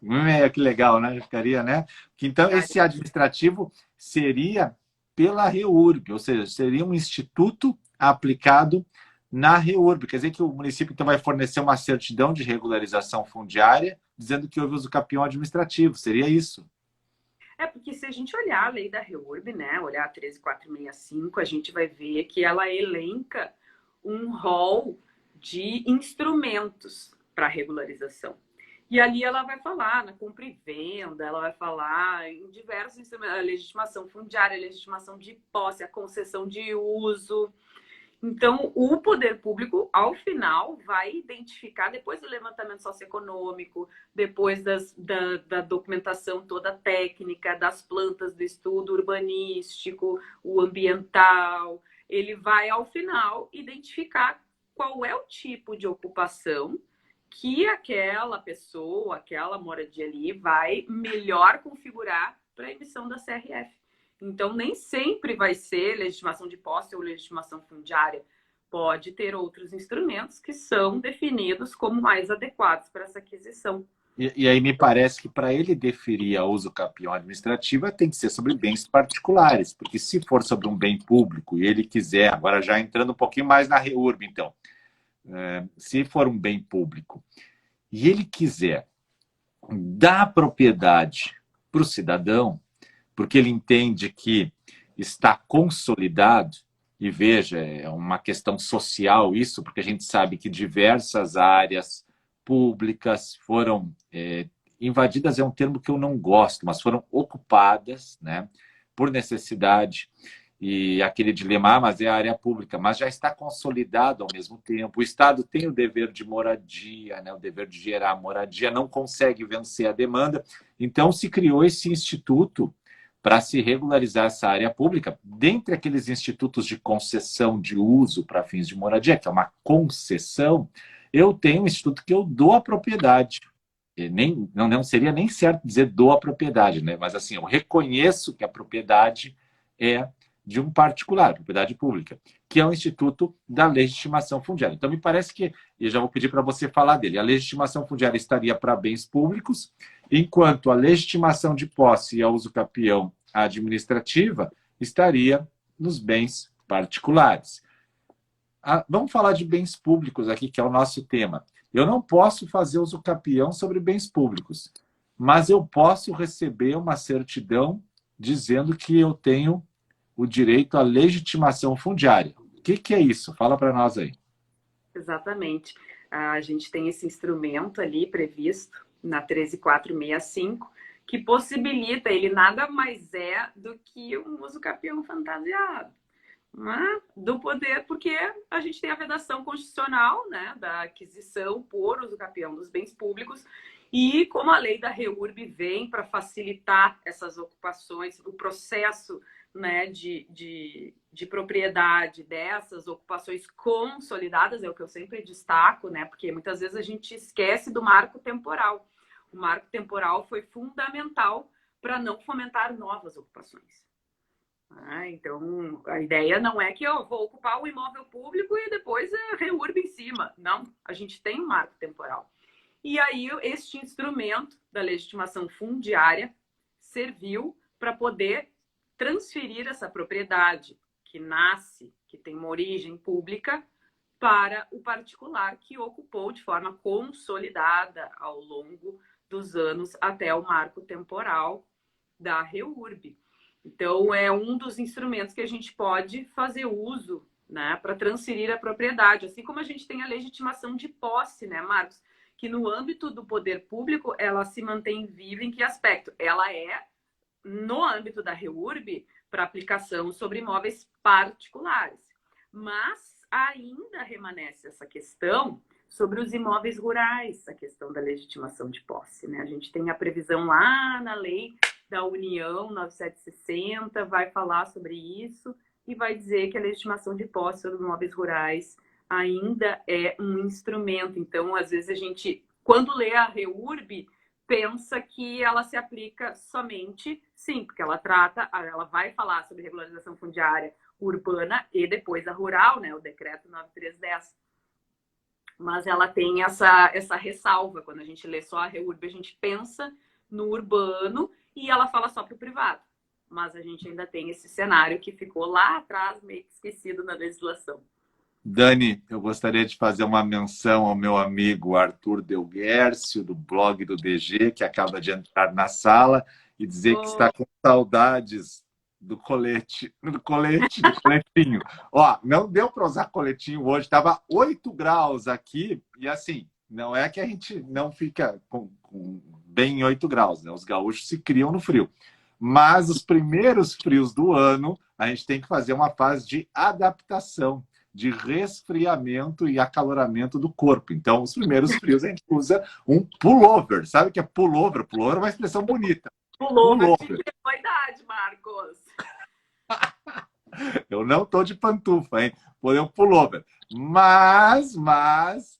Que legal, né? Ficaria, né? Então, esse administrativo seria pela REURB, ou seja, seria um instituto aplicado na REURB. Quer dizer que o município então vai fornecer uma certidão de regularização fundiária dizendo que houve uso capião administrativo. Seria isso? Porque se a gente olhar a lei da REURB, né, olhar a 13465, a gente vai ver que ela elenca um rol de instrumentos para regularização. E ali ela vai falar na compra e venda, ela vai falar em diversos instrumentos, a legitimação fundiária, a legitimação de posse, a concessão de uso. Então, o poder público, ao final, vai identificar, depois do levantamento socioeconômico, depois da documentação toda técnica, das plantas do estudo urbanístico, o ambiental, ele vai, ao final, identificar qual é o tipo de ocupação que aquela pessoa, aquela moradia ali, vai melhor configurar para a emissão da CRF. Então, nem sempre vai ser legitimação de posse ou legitimação fundiária. Pode ter outros instrumentos que são definidos como mais adequados para essa aquisição. E aí me parece que para ele definir a uso capião administrativa tem que ser sobre bens particulares, porque se for sobre um bem público e ele quiser, agora já entrando um pouquinho mais na REURB, então, se for um bem público e ele quiser dar propriedade para o cidadão, porque ele entende que está consolidado, e veja, é uma questão social isso, porque a gente sabe que diversas áreas públicas foram invadidas, é um termo que eu não gosto, mas foram ocupadas, né, por necessidade, e aquele dilema, mas é a área pública, mas já está consolidado ao mesmo tempo. O Estado tem o dever de moradia, né, o dever de gerar moradia, não consegue vencer a demanda, então se criou esse instituto para se regularizar essa área pública, dentre aqueles institutos de concessão de uso para fins de moradia, que é uma concessão, eu tenho um instituto que eu dou a propriedade. Não seria nem certo dizer dou a propriedade, né? Mas assim, eu reconheço que a propriedade é de um particular, propriedade pública, que é o Instituto da Legitimação Fundiária. Então, me parece que, e eu já vou pedir para você falar dele, a legitimação fundiária estaria para bens públicos, enquanto a legitimação de posse e a uso capião administrativa estaria nos bens particulares. Vamos falar de bens públicos aqui, que é o nosso tema. Eu não posso fazer uso capião sobre bens públicos, mas eu posso receber uma certidão dizendo que eu tenho o direito à legitimação fundiária. O que é isso? Fala para nós aí. Exatamente. A gente tem esse instrumento ali previsto na 13465, que possibilita, ele nada mais é do que um uso capião fantasiado, né? Do poder, porque a gente tem a vedação constitucional, né, da aquisição por uso capião dos bens públicos, e como a lei da REURB vem para facilitar essas ocupações, o processo, né, de propriedade dessas ocupações consolidadas, é o que eu sempre destaco, né, porque muitas vezes a gente esquece do marco temporal. O marco temporal foi fundamental para não fomentar novas ocupações. Então, a ideia não é que eu vou ocupar o imóvel público e depois REURB em cima. Não, a gente tem um marco temporal. E aí, este instrumento da legitimação fundiária serviu para poder transferir essa propriedade que nasce, que tem uma origem pública, para o particular que ocupou de forma consolidada ao longo dos anos até o marco temporal da REURB. Então, é um dos instrumentos que a gente pode fazer uso, né, para transferir a propriedade, assim como a gente tem a legitimação de posse, né, Marcos? Que no âmbito do poder público, ela se mantém viva em que aspecto? Ela é, no âmbito da REURB, para aplicação sobre imóveis particulares. Mas ainda remanesce essa questão sobre os imóveis rurais, a questão da legitimação de posse, né? A gente tem a previsão lá na lei da União 9760, vai falar sobre isso e vai dizer que a legitimação de posse sobre imóveis rurais ainda é um instrumento. Então, às vezes a gente quando lê a REURB, pensa que ela se aplica somente, sim, porque ela vai falar sobre regularização fundiária urbana e depois a rural, né, o decreto 9310. Mas ela tem essa ressalva. Quando a gente lê só a REURB, a gente pensa no urbano e ela fala só para o privado. Mas a gente ainda tem esse cenário que ficou lá atrás, meio que esquecido na legislação. Dani, eu gostaria de fazer uma menção ao meu amigo Arthur Delguercio, do blog do DG, que acaba de entrar na sala, e dizer que está com saudades do coletinho. Ó, não deu para usar coletinho hoje, estava 8 graus aqui, e assim, não é que a gente não fica bem em 8 graus, né? Os gaúchos se criam no frio. Mas os primeiros frios do ano, a gente tem que fazer uma fase de adaptação, de resfriamento e acaloramento do corpo. Então, os primeiros frios a gente usa um pullover. Sabe o que é pullover? Pullover é uma expressão bonita. Pullover. Boa idade, Marcos. Eu não estou de pantufa, hein? Vou ler um pullover. Mas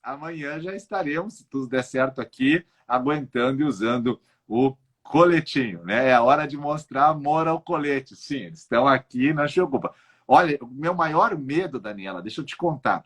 amanhã já estaremos, se tudo der certo aqui, aguentando e usando o coletinho, né? É a hora de mostrar amor ao colete. Sim, eles estão aqui, não se preocupa. Olha, o meu maior medo, Daniela, deixa eu te contar,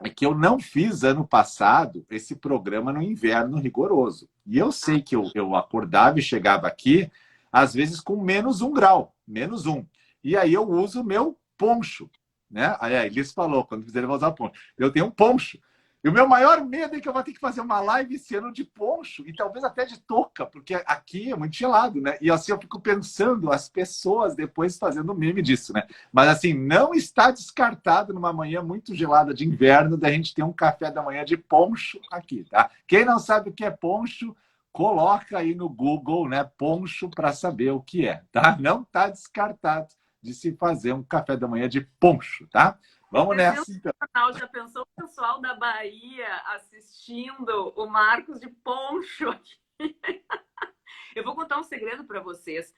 é que eu não fiz ano passado esse programa no inverno rigoroso. E eu sei que eu acordava e chegava aqui, às vezes com -1 grau, -1. E aí eu uso o meu poncho, né? Aí a Elis falou, quando fizer ele vai usar poncho. Eu tenho um poncho. E o meu maior medo é que eu vou ter que fazer uma live esse ano de poncho e talvez até de touca, porque aqui é muito gelado, né? E assim eu fico pensando as pessoas depois fazendo meme disso, né? Mas assim, não está descartado numa manhã muito gelada de inverno da gente ter um café da manhã de poncho aqui, tá? Quem não sabe o que é poncho, coloca aí no Google, né? Poncho para saber o que é, tá? Não está descartado de se fazer um café da manhã de poncho, tá? Vamos nessa, então. Já pensou o pessoal da Bahia assistindo o Marcos de poncho aqui? Eu vou contar um segredo para vocês.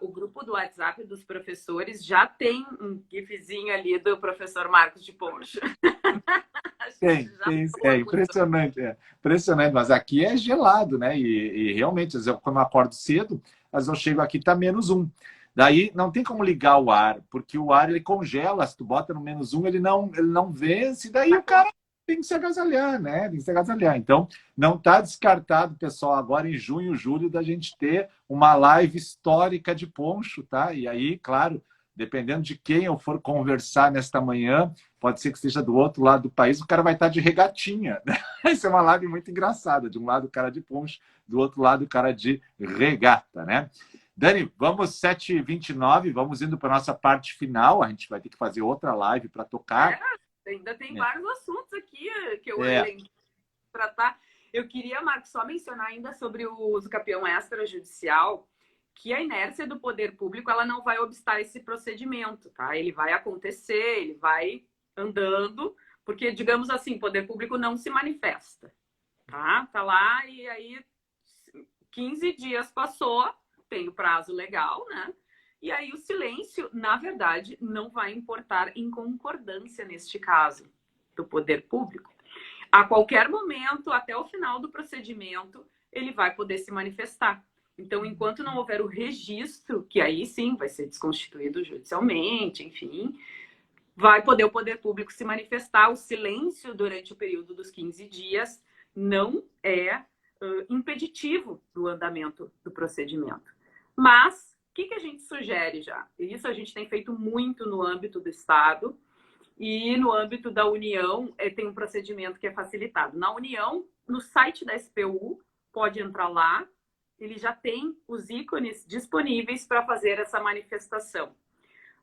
O grupo do WhatsApp dos professores já tem um gifzinho ali do professor Marcos de poncho. Tem, é impressionante, impressionante, mas aqui é gelado, né? E realmente, às vezes, quando eu acordo cedo, às vezes eu chego aqui, tá -1. Daí não tem como ligar o ar, porque o ar ele congela, se tu bota no -1, ele não vence, daí o cara tem que se agasalhar, né? Tem que se agasalhar. Então, não está descartado, pessoal, agora em junho, julho, da gente ter uma live histórica de poncho, tá? E aí, claro, dependendo de quem eu for conversar nesta manhã, pode ser que esteja do outro lado do país, o cara vai estar de regatinha, né? Isso é uma live muito engraçada. De um lado o cara de poncho, do outro lado o cara de regata, né? Dani, vamos 7h29, vamos indo para a nossa parte final. A gente vai ter que fazer outra live para tocar. Ainda tem vários assuntos aqui que eu tenho que tratar. Eu queria, Marcos, só mencionar ainda sobre o uso capião extrajudicial, que a inércia do poder público ela não vai obstar esse procedimento, tá? Ele vai acontecer, ele vai andando, porque, digamos assim, o poder público não se manifesta, tá? Tá lá e aí 15 dias passou, tem o prazo legal, né? E aí o silêncio, na verdade, não vai importar em concordância neste caso do poder público. A qualquer momento, até o final do procedimento, ele vai poder se manifestar. Então, enquanto não houver o registro, que aí sim vai ser desconstituído judicialmente, enfim, vai poder o poder público se manifestar. O silêncio durante o período dos 15 dias não é impeditivo do andamento do procedimento. Mas, o que a gente sugere já? Isso a gente tem feito muito no âmbito do Estado e no âmbito da União tem um procedimento que é facilitado. Na União, no site da SPU, pode entrar lá, ele já tem os ícones disponíveis para fazer essa manifestação.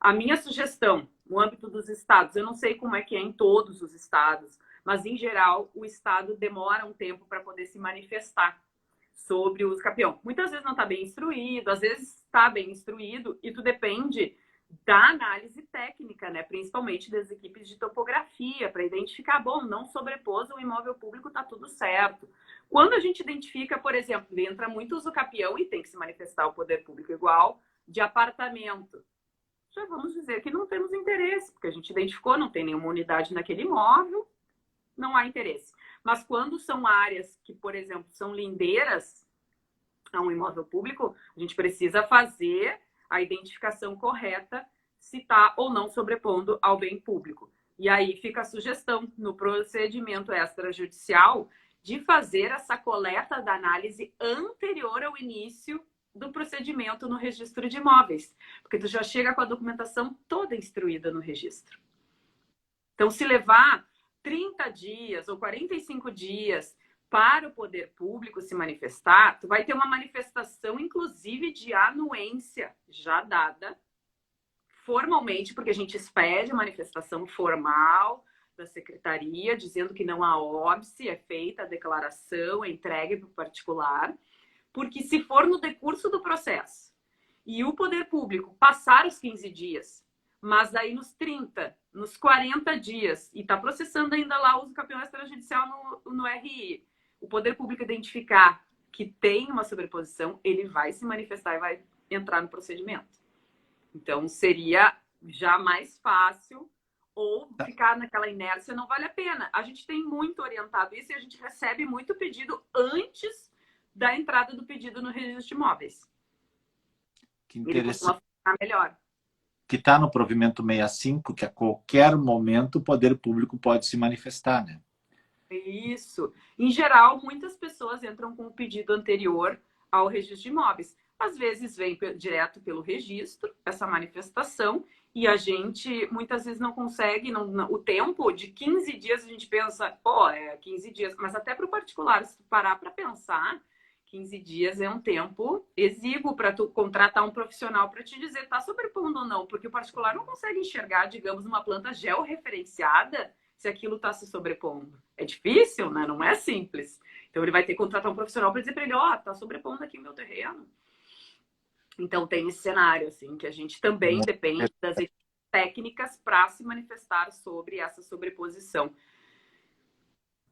A minha sugestão, no âmbito dos estados, eu não sei como é que é em todos os estados, mas, em geral, o Estado demora um tempo para poder se manifestar sobre o uso capião. Muitas vezes não está bem instruído, às vezes está bem instruído, e tudo depende da análise técnica, né? Principalmente das equipes de topografia, para identificar, bom, não sobrepôs o imóvel público, está tudo certo. Quando a gente identifica, por exemplo, entra muito uso capião e tem que se manifestar o poder público igual de apartamento, já vamos dizer que não temos interesse, porque a gente identificou, não tem nenhuma unidade naquele imóvel, não há interesse. Mas quando são áreas que, por exemplo, são lindeiras a um imóvel público, a gente precisa fazer a identificação correta se está ou não sobrepondo ao bem público. E aí fica a sugestão no procedimento extrajudicial de fazer essa coleta da análise anterior ao início do procedimento no registro de imóveis, porque tu já chega com a documentação toda instruída no registro. Então, se levar 30 dias ou 45 dias para o poder público se manifestar, tu vai ter uma manifestação, inclusive, de anuência já dada formalmente, porque a gente expede a manifestação formal da secretaria, dizendo que não há óbice, é feita a declaração, é entregue para o particular, porque se for no decurso do processo e o poder público passar os 15 dias, mas daí nos 30, nos 40 dias, e está processando ainda lá o uso campeão extrajudicial no RI, o poder público identificar que tem uma sobreposição, ele vai se manifestar e vai entrar no procedimento. Então, seria já mais fácil, ou ficar naquela inércia não vale a pena. A gente tem muito orientado isso e a gente recebe muito pedido antes da entrada do pedido no registro de imóveis. Que interessante. Ele costuma ficar melhor. Que está no provimento 65, que a qualquer momento o poder público pode se manifestar, né? Isso. Em geral, muitas pessoas entram com o pedido anterior ao registro de imóveis. Às vezes vem direto pelo registro, essa manifestação, e a gente muitas vezes não consegue, o tempo de 15 dias a gente pensa, pô, é 15 dias, mas até para o particular, se tu parar para pensar, 15 dias é um tempo exíguo para tu contratar um profissional para te dizer tá sobrepondo ou não, porque o particular não consegue enxergar, digamos, uma planta georreferenciada se aquilo está se sobrepondo. É difícil, né? Não é simples. Então ele vai ter que contratar um profissional para dizer para ele, ó, tá sobrepondo aqui o meu terreno. Então tem esse cenário, assim, que a gente também depende das equipes técnicas para se manifestar sobre essa sobreposição.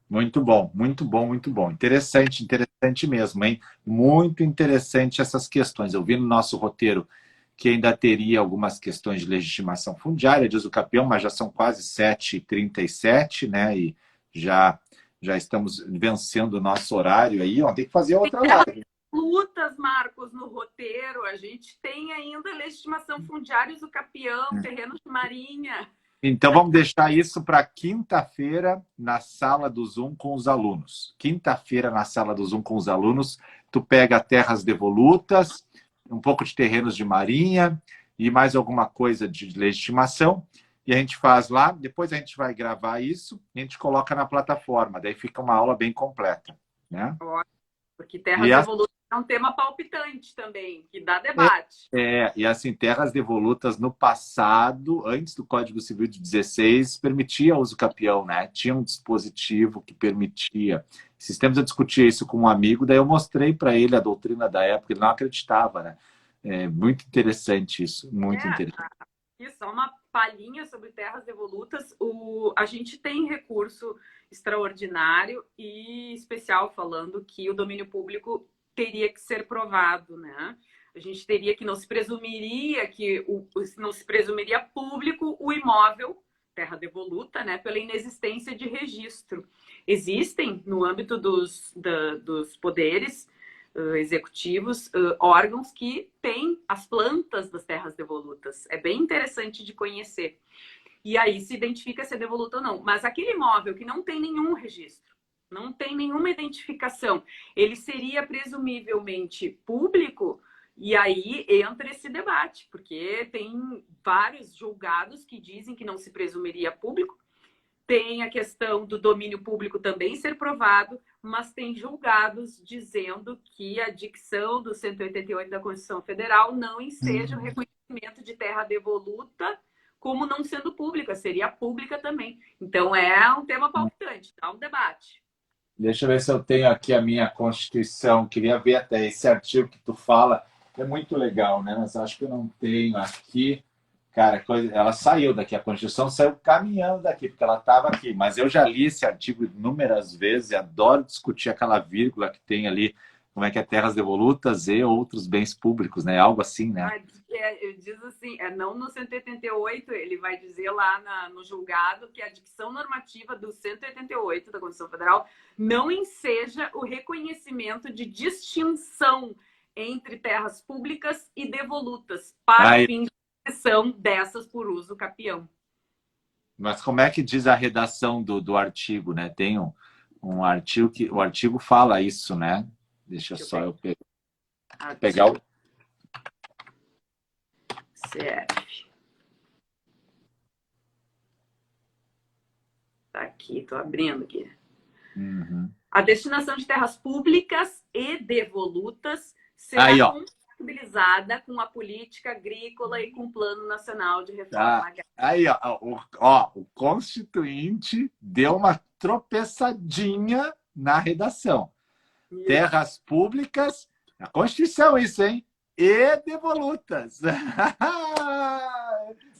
Muito bom, muito bom, muito bom. Interessante, interessante mesmo, hein? Muito interessante essas questões. Eu vi no nosso roteiro que ainda teria algumas questões de legitimação fundiária, diz o Capião, mas já são quase 7h37, né? E já estamos vencendo o nosso horário aí. Ó, tem que fazer outra live. Lutas, Marcos, no roteiro. A gente tem ainda legitimação fundiária, do Capião, terrenos de marinha. Então, vamos deixar isso para quinta-feira na sala do Zoom com os alunos. Quinta-feira na sala do Zoom com os alunos, tu pega terras devolutas, um pouco de terrenos de marinha e mais alguma coisa de legitimação. E a gente faz lá, depois a gente vai gravar isso e a gente coloca na plataforma. Daí fica uma aula bem completa, né? Porque terras devolutas é um tema palpitante também, que dá debate. E assim, terras devolutas no passado, antes do Código Civil de 16, permitia o uso capião, né? Tinha um dispositivo que permitia. Esses tempos eu discutia isso com um amigo, daí eu mostrei para ele a doutrina da época, ele não acreditava, né? É muito interessante isso, muito interessante. Isso, só uma palhinha sobre terras devolutas. A gente tem recurso extraordinário e especial falando que o domínio público teria que ser provado, né? A gente teria que não se presumiria público o imóvel, terra devoluta, né? Pela inexistência de registro. Existem, no âmbito dos poderes executivos, órgãos que têm as plantas das terras devolutas. É bem interessante de conhecer. E aí se identifica se é devoluta ou não. Mas aquele imóvel que não tem nenhum registro, não tem nenhuma identificação, ele seria presumivelmente público, e aí entra esse debate, porque tem vários julgados que dizem que não se presumiria público, tem a questão do domínio público também ser provado, mas tem julgados dizendo que a dicção do 188 da Constituição Federal não enseja o reconhecimento de terra devoluta como não sendo pública, seria pública também. Então é um tema palpitante, dá um debate. Deixa eu ver se eu tenho aqui a minha Constituição. Queria ver até esse artigo que tu fala. É muito legal, né? Mas acho que eu não tenho aqui. Cara, ela saiu daqui. A Constituição saiu caminhando daqui, porque ela estava aqui. Mas eu já li esse artigo inúmeras vezes e adoro discutir aquela vírgula que tem ali. como é que é? Terras devolutas e outros bens públicos, né? Algo assim, né? Diz assim, não no 188, ele vai dizer lá no julgado que a dicção normativa do 188 da Constituição Federal não enseja o reconhecimento de distinção entre terras públicas e devolutas para Aí, fim de concessão dessas por uso capião. mas como é que diz a redação do artigo, né? Tem um artigo que o artigo fala isso, né? Deixa só eu pegar o CF. Tá aqui, tô abrindo aqui. Uhum. A destinação de terras públicas e devolutas será compatibilizada com a política agrícola e com o Plano Nacional de Reforma Agrária. Aí, o Constituinte deu uma tropeçadinha na redação. Isso. Terras públicas, a Constituição isso, hein? E devolutas.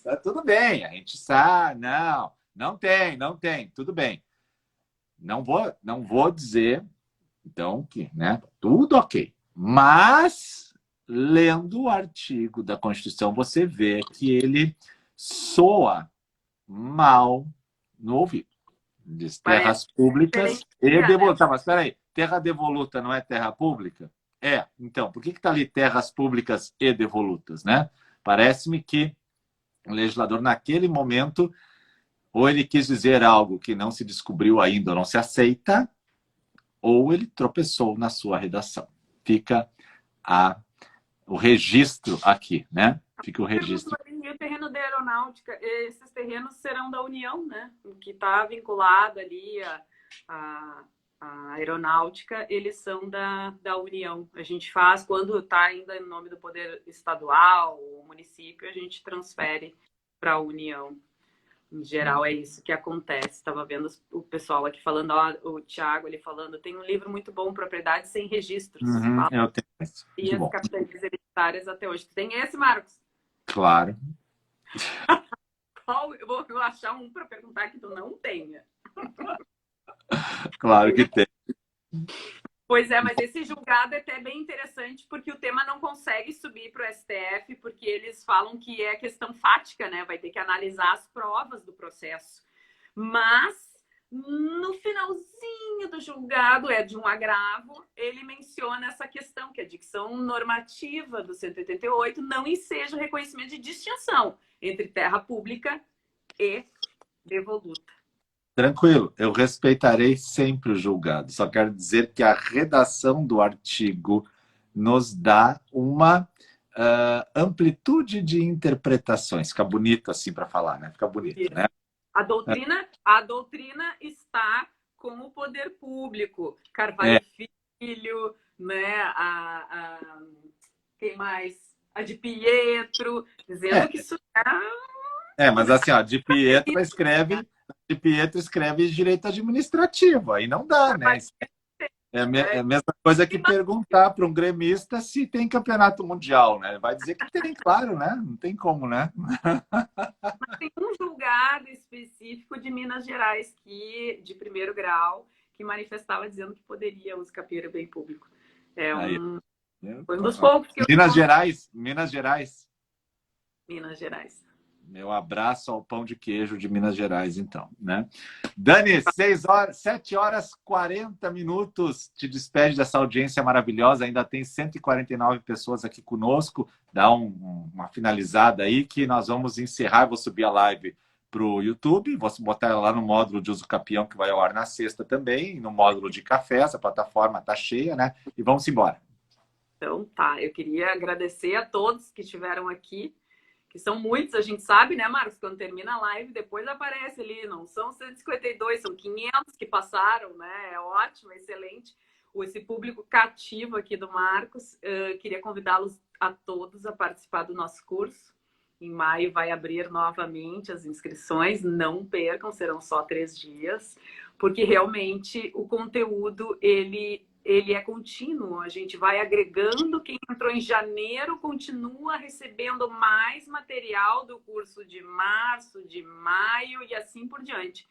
Tá tudo bem, a gente sabe, não tem, tudo bem. Não vou dizer, então, que, né, tudo ok. Mas, lendo o artigo da Constituição, você vê que ele soa mal no ouvido. Diz terras públicas e devolutas. Tá, mas espera aí, terra devoluta não é terra pública? É, então, por que está ali terras públicas e devolutas, né? Parece-me que o legislador, naquele momento, ou ele quis dizer algo que não se descobriu ainda, ou não se aceita, ou ele tropeçou na sua redação. Fica o registro aqui, né? Fica o registro. E o terreno da aeronáutica, esses terrenos serão da União, né? O que está vinculado ali a aeronáutica, eles são da União. A gente faz, quando está ainda em nome do poder estadual, o município, a gente transfere para a União. Em geral, é isso que acontece. Estava vendo o pessoal aqui falando, o Thiago ali falando, tem um livro muito bom, Propriedade Sem Registros. Eu tenho esse. E as capitanias hereditárias até hoje. Tem esse, Marcos? Claro. Eu vou achar um para perguntar que tu não tenha. Claro que tem. Pois é, mas esse julgado é até bem interessante, porque o tema não consegue subir para o STF, porque eles falam que é questão fática, né? Vai ter que analisar as provas do processo. Mas, no finalzinho do julgado, é de um agravo, ele menciona essa questão, que a dicção normativa do 188 não enseja o reconhecimento de distinção entre terra pública e devoluta. Tranquilo, eu respeitarei sempre o julgado. Só quero dizer que a redação do artigo nos dá uma amplitude de interpretações. Fica bonito assim para falar, né? Fica bonito, né? A doutrina está com o poder público. Carvalho Filho, né? Quem mais? A de Pietro, dizendo que isso mas assim, ó, de Pietro escreve direito administrativo, aí não dá, né? É a mesma coisa que perguntar para um gremista se tem campeonato mundial, né? Vai dizer que tem, claro, né? Não tem como, né? Mas tem um julgado específico de Minas Gerais, de primeiro grau, que manifestava dizendo que poderia o capieiro bem público. Foi um dos poucos que Minas Gerais. Meu abraço ao pão de queijo de Minas Gerais, então, né? Dani, 7 horas 40 minutos. Te despede dessa audiência maravilhosa. Ainda tem 149 pessoas aqui conosco. Dá uma finalizada aí que nós vamos encerrar. Vou subir a live para o YouTube. Vou botar ela lá no módulo de uso capião, que vai ao ar na sexta também. No módulo de café. Essa plataforma está cheia, né? E vamos embora. Então, tá. Eu queria agradecer a todos que estiveram aqui, que são muitos, a gente sabe, né, Marcos? Quando termina a live, depois aparece ali, não são 152, são 500 que passaram, né? É ótimo, excelente. Esse público cativo aqui do Marcos. Queria convidá-los a todos a participar do nosso curso. Em maio vai abrir novamente as inscrições, não percam, serão só 3 dias, porque realmente o conteúdo, ele é contínuo, a gente vai agregando, quem entrou em janeiro continua recebendo mais material do curso de março, de maio e assim por diante.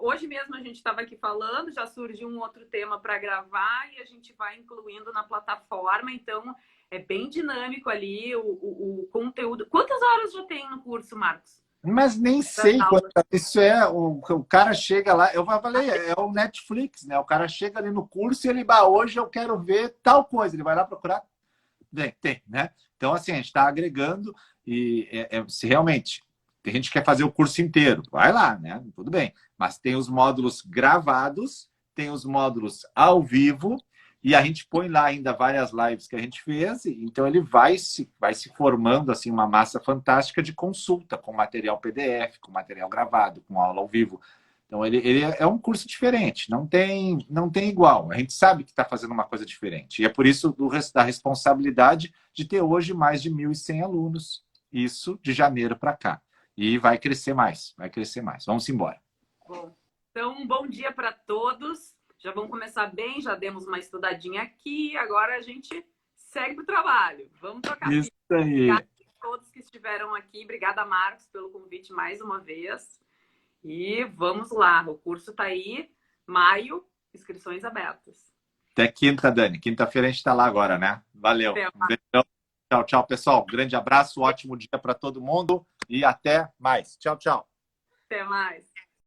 Hoje mesmo a gente estava aqui falando, já surgiu um outro tema para gravar e a gente vai incluindo na plataforma, então é bem dinâmico ali o conteúdo. Quantas horas já tem no curso, Marcos? Mas nem sei quanto isso é. O cara chega lá, eu falei, é o Netflix, né? O cara chega ali no curso e ele, hoje eu quero ver tal coisa. Ele vai lá procurar, tem, né? Então, assim, a gente está agregando e se realmente tem gente que quer fazer o curso inteiro, vai lá, né? Tudo bem. Mas tem os módulos gravados, tem os módulos ao vivo, e a gente põe lá ainda várias lives que a gente fez, então ele vai se formando assim uma massa fantástica de consulta, com material PDF, com material gravado, com aula ao vivo. Então ele é um curso diferente, não tem igual. A gente sabe que está fazendo uma coisa diferente. E é por isso da responsabilidade de ter hoje mais de 1.100 alunos. Isso de janeiro para cá. E vai crescer mais, vai crescer mais. Vamos embora. Bom, então um bom dia para todos. Já vamos começar bem, já demos uma estudadinha aqui, agora a gente segue o trabalho. Vamos trocar. Isso aí. Obrigada a todos que estiveram aqui. Obrigada, Marcos, pelo convite mais uma vez. E vamos lá, o curso está aí, maio, inscrições abertas. Até quinta, Dani. Quinta-feira a gente está lá agora, né? Valeu. Um beijão. Tchau, tchau, pessoal. Um grande abraço, ótimo dia para todo mundo e até mais. Tchau, tchau. Até mais.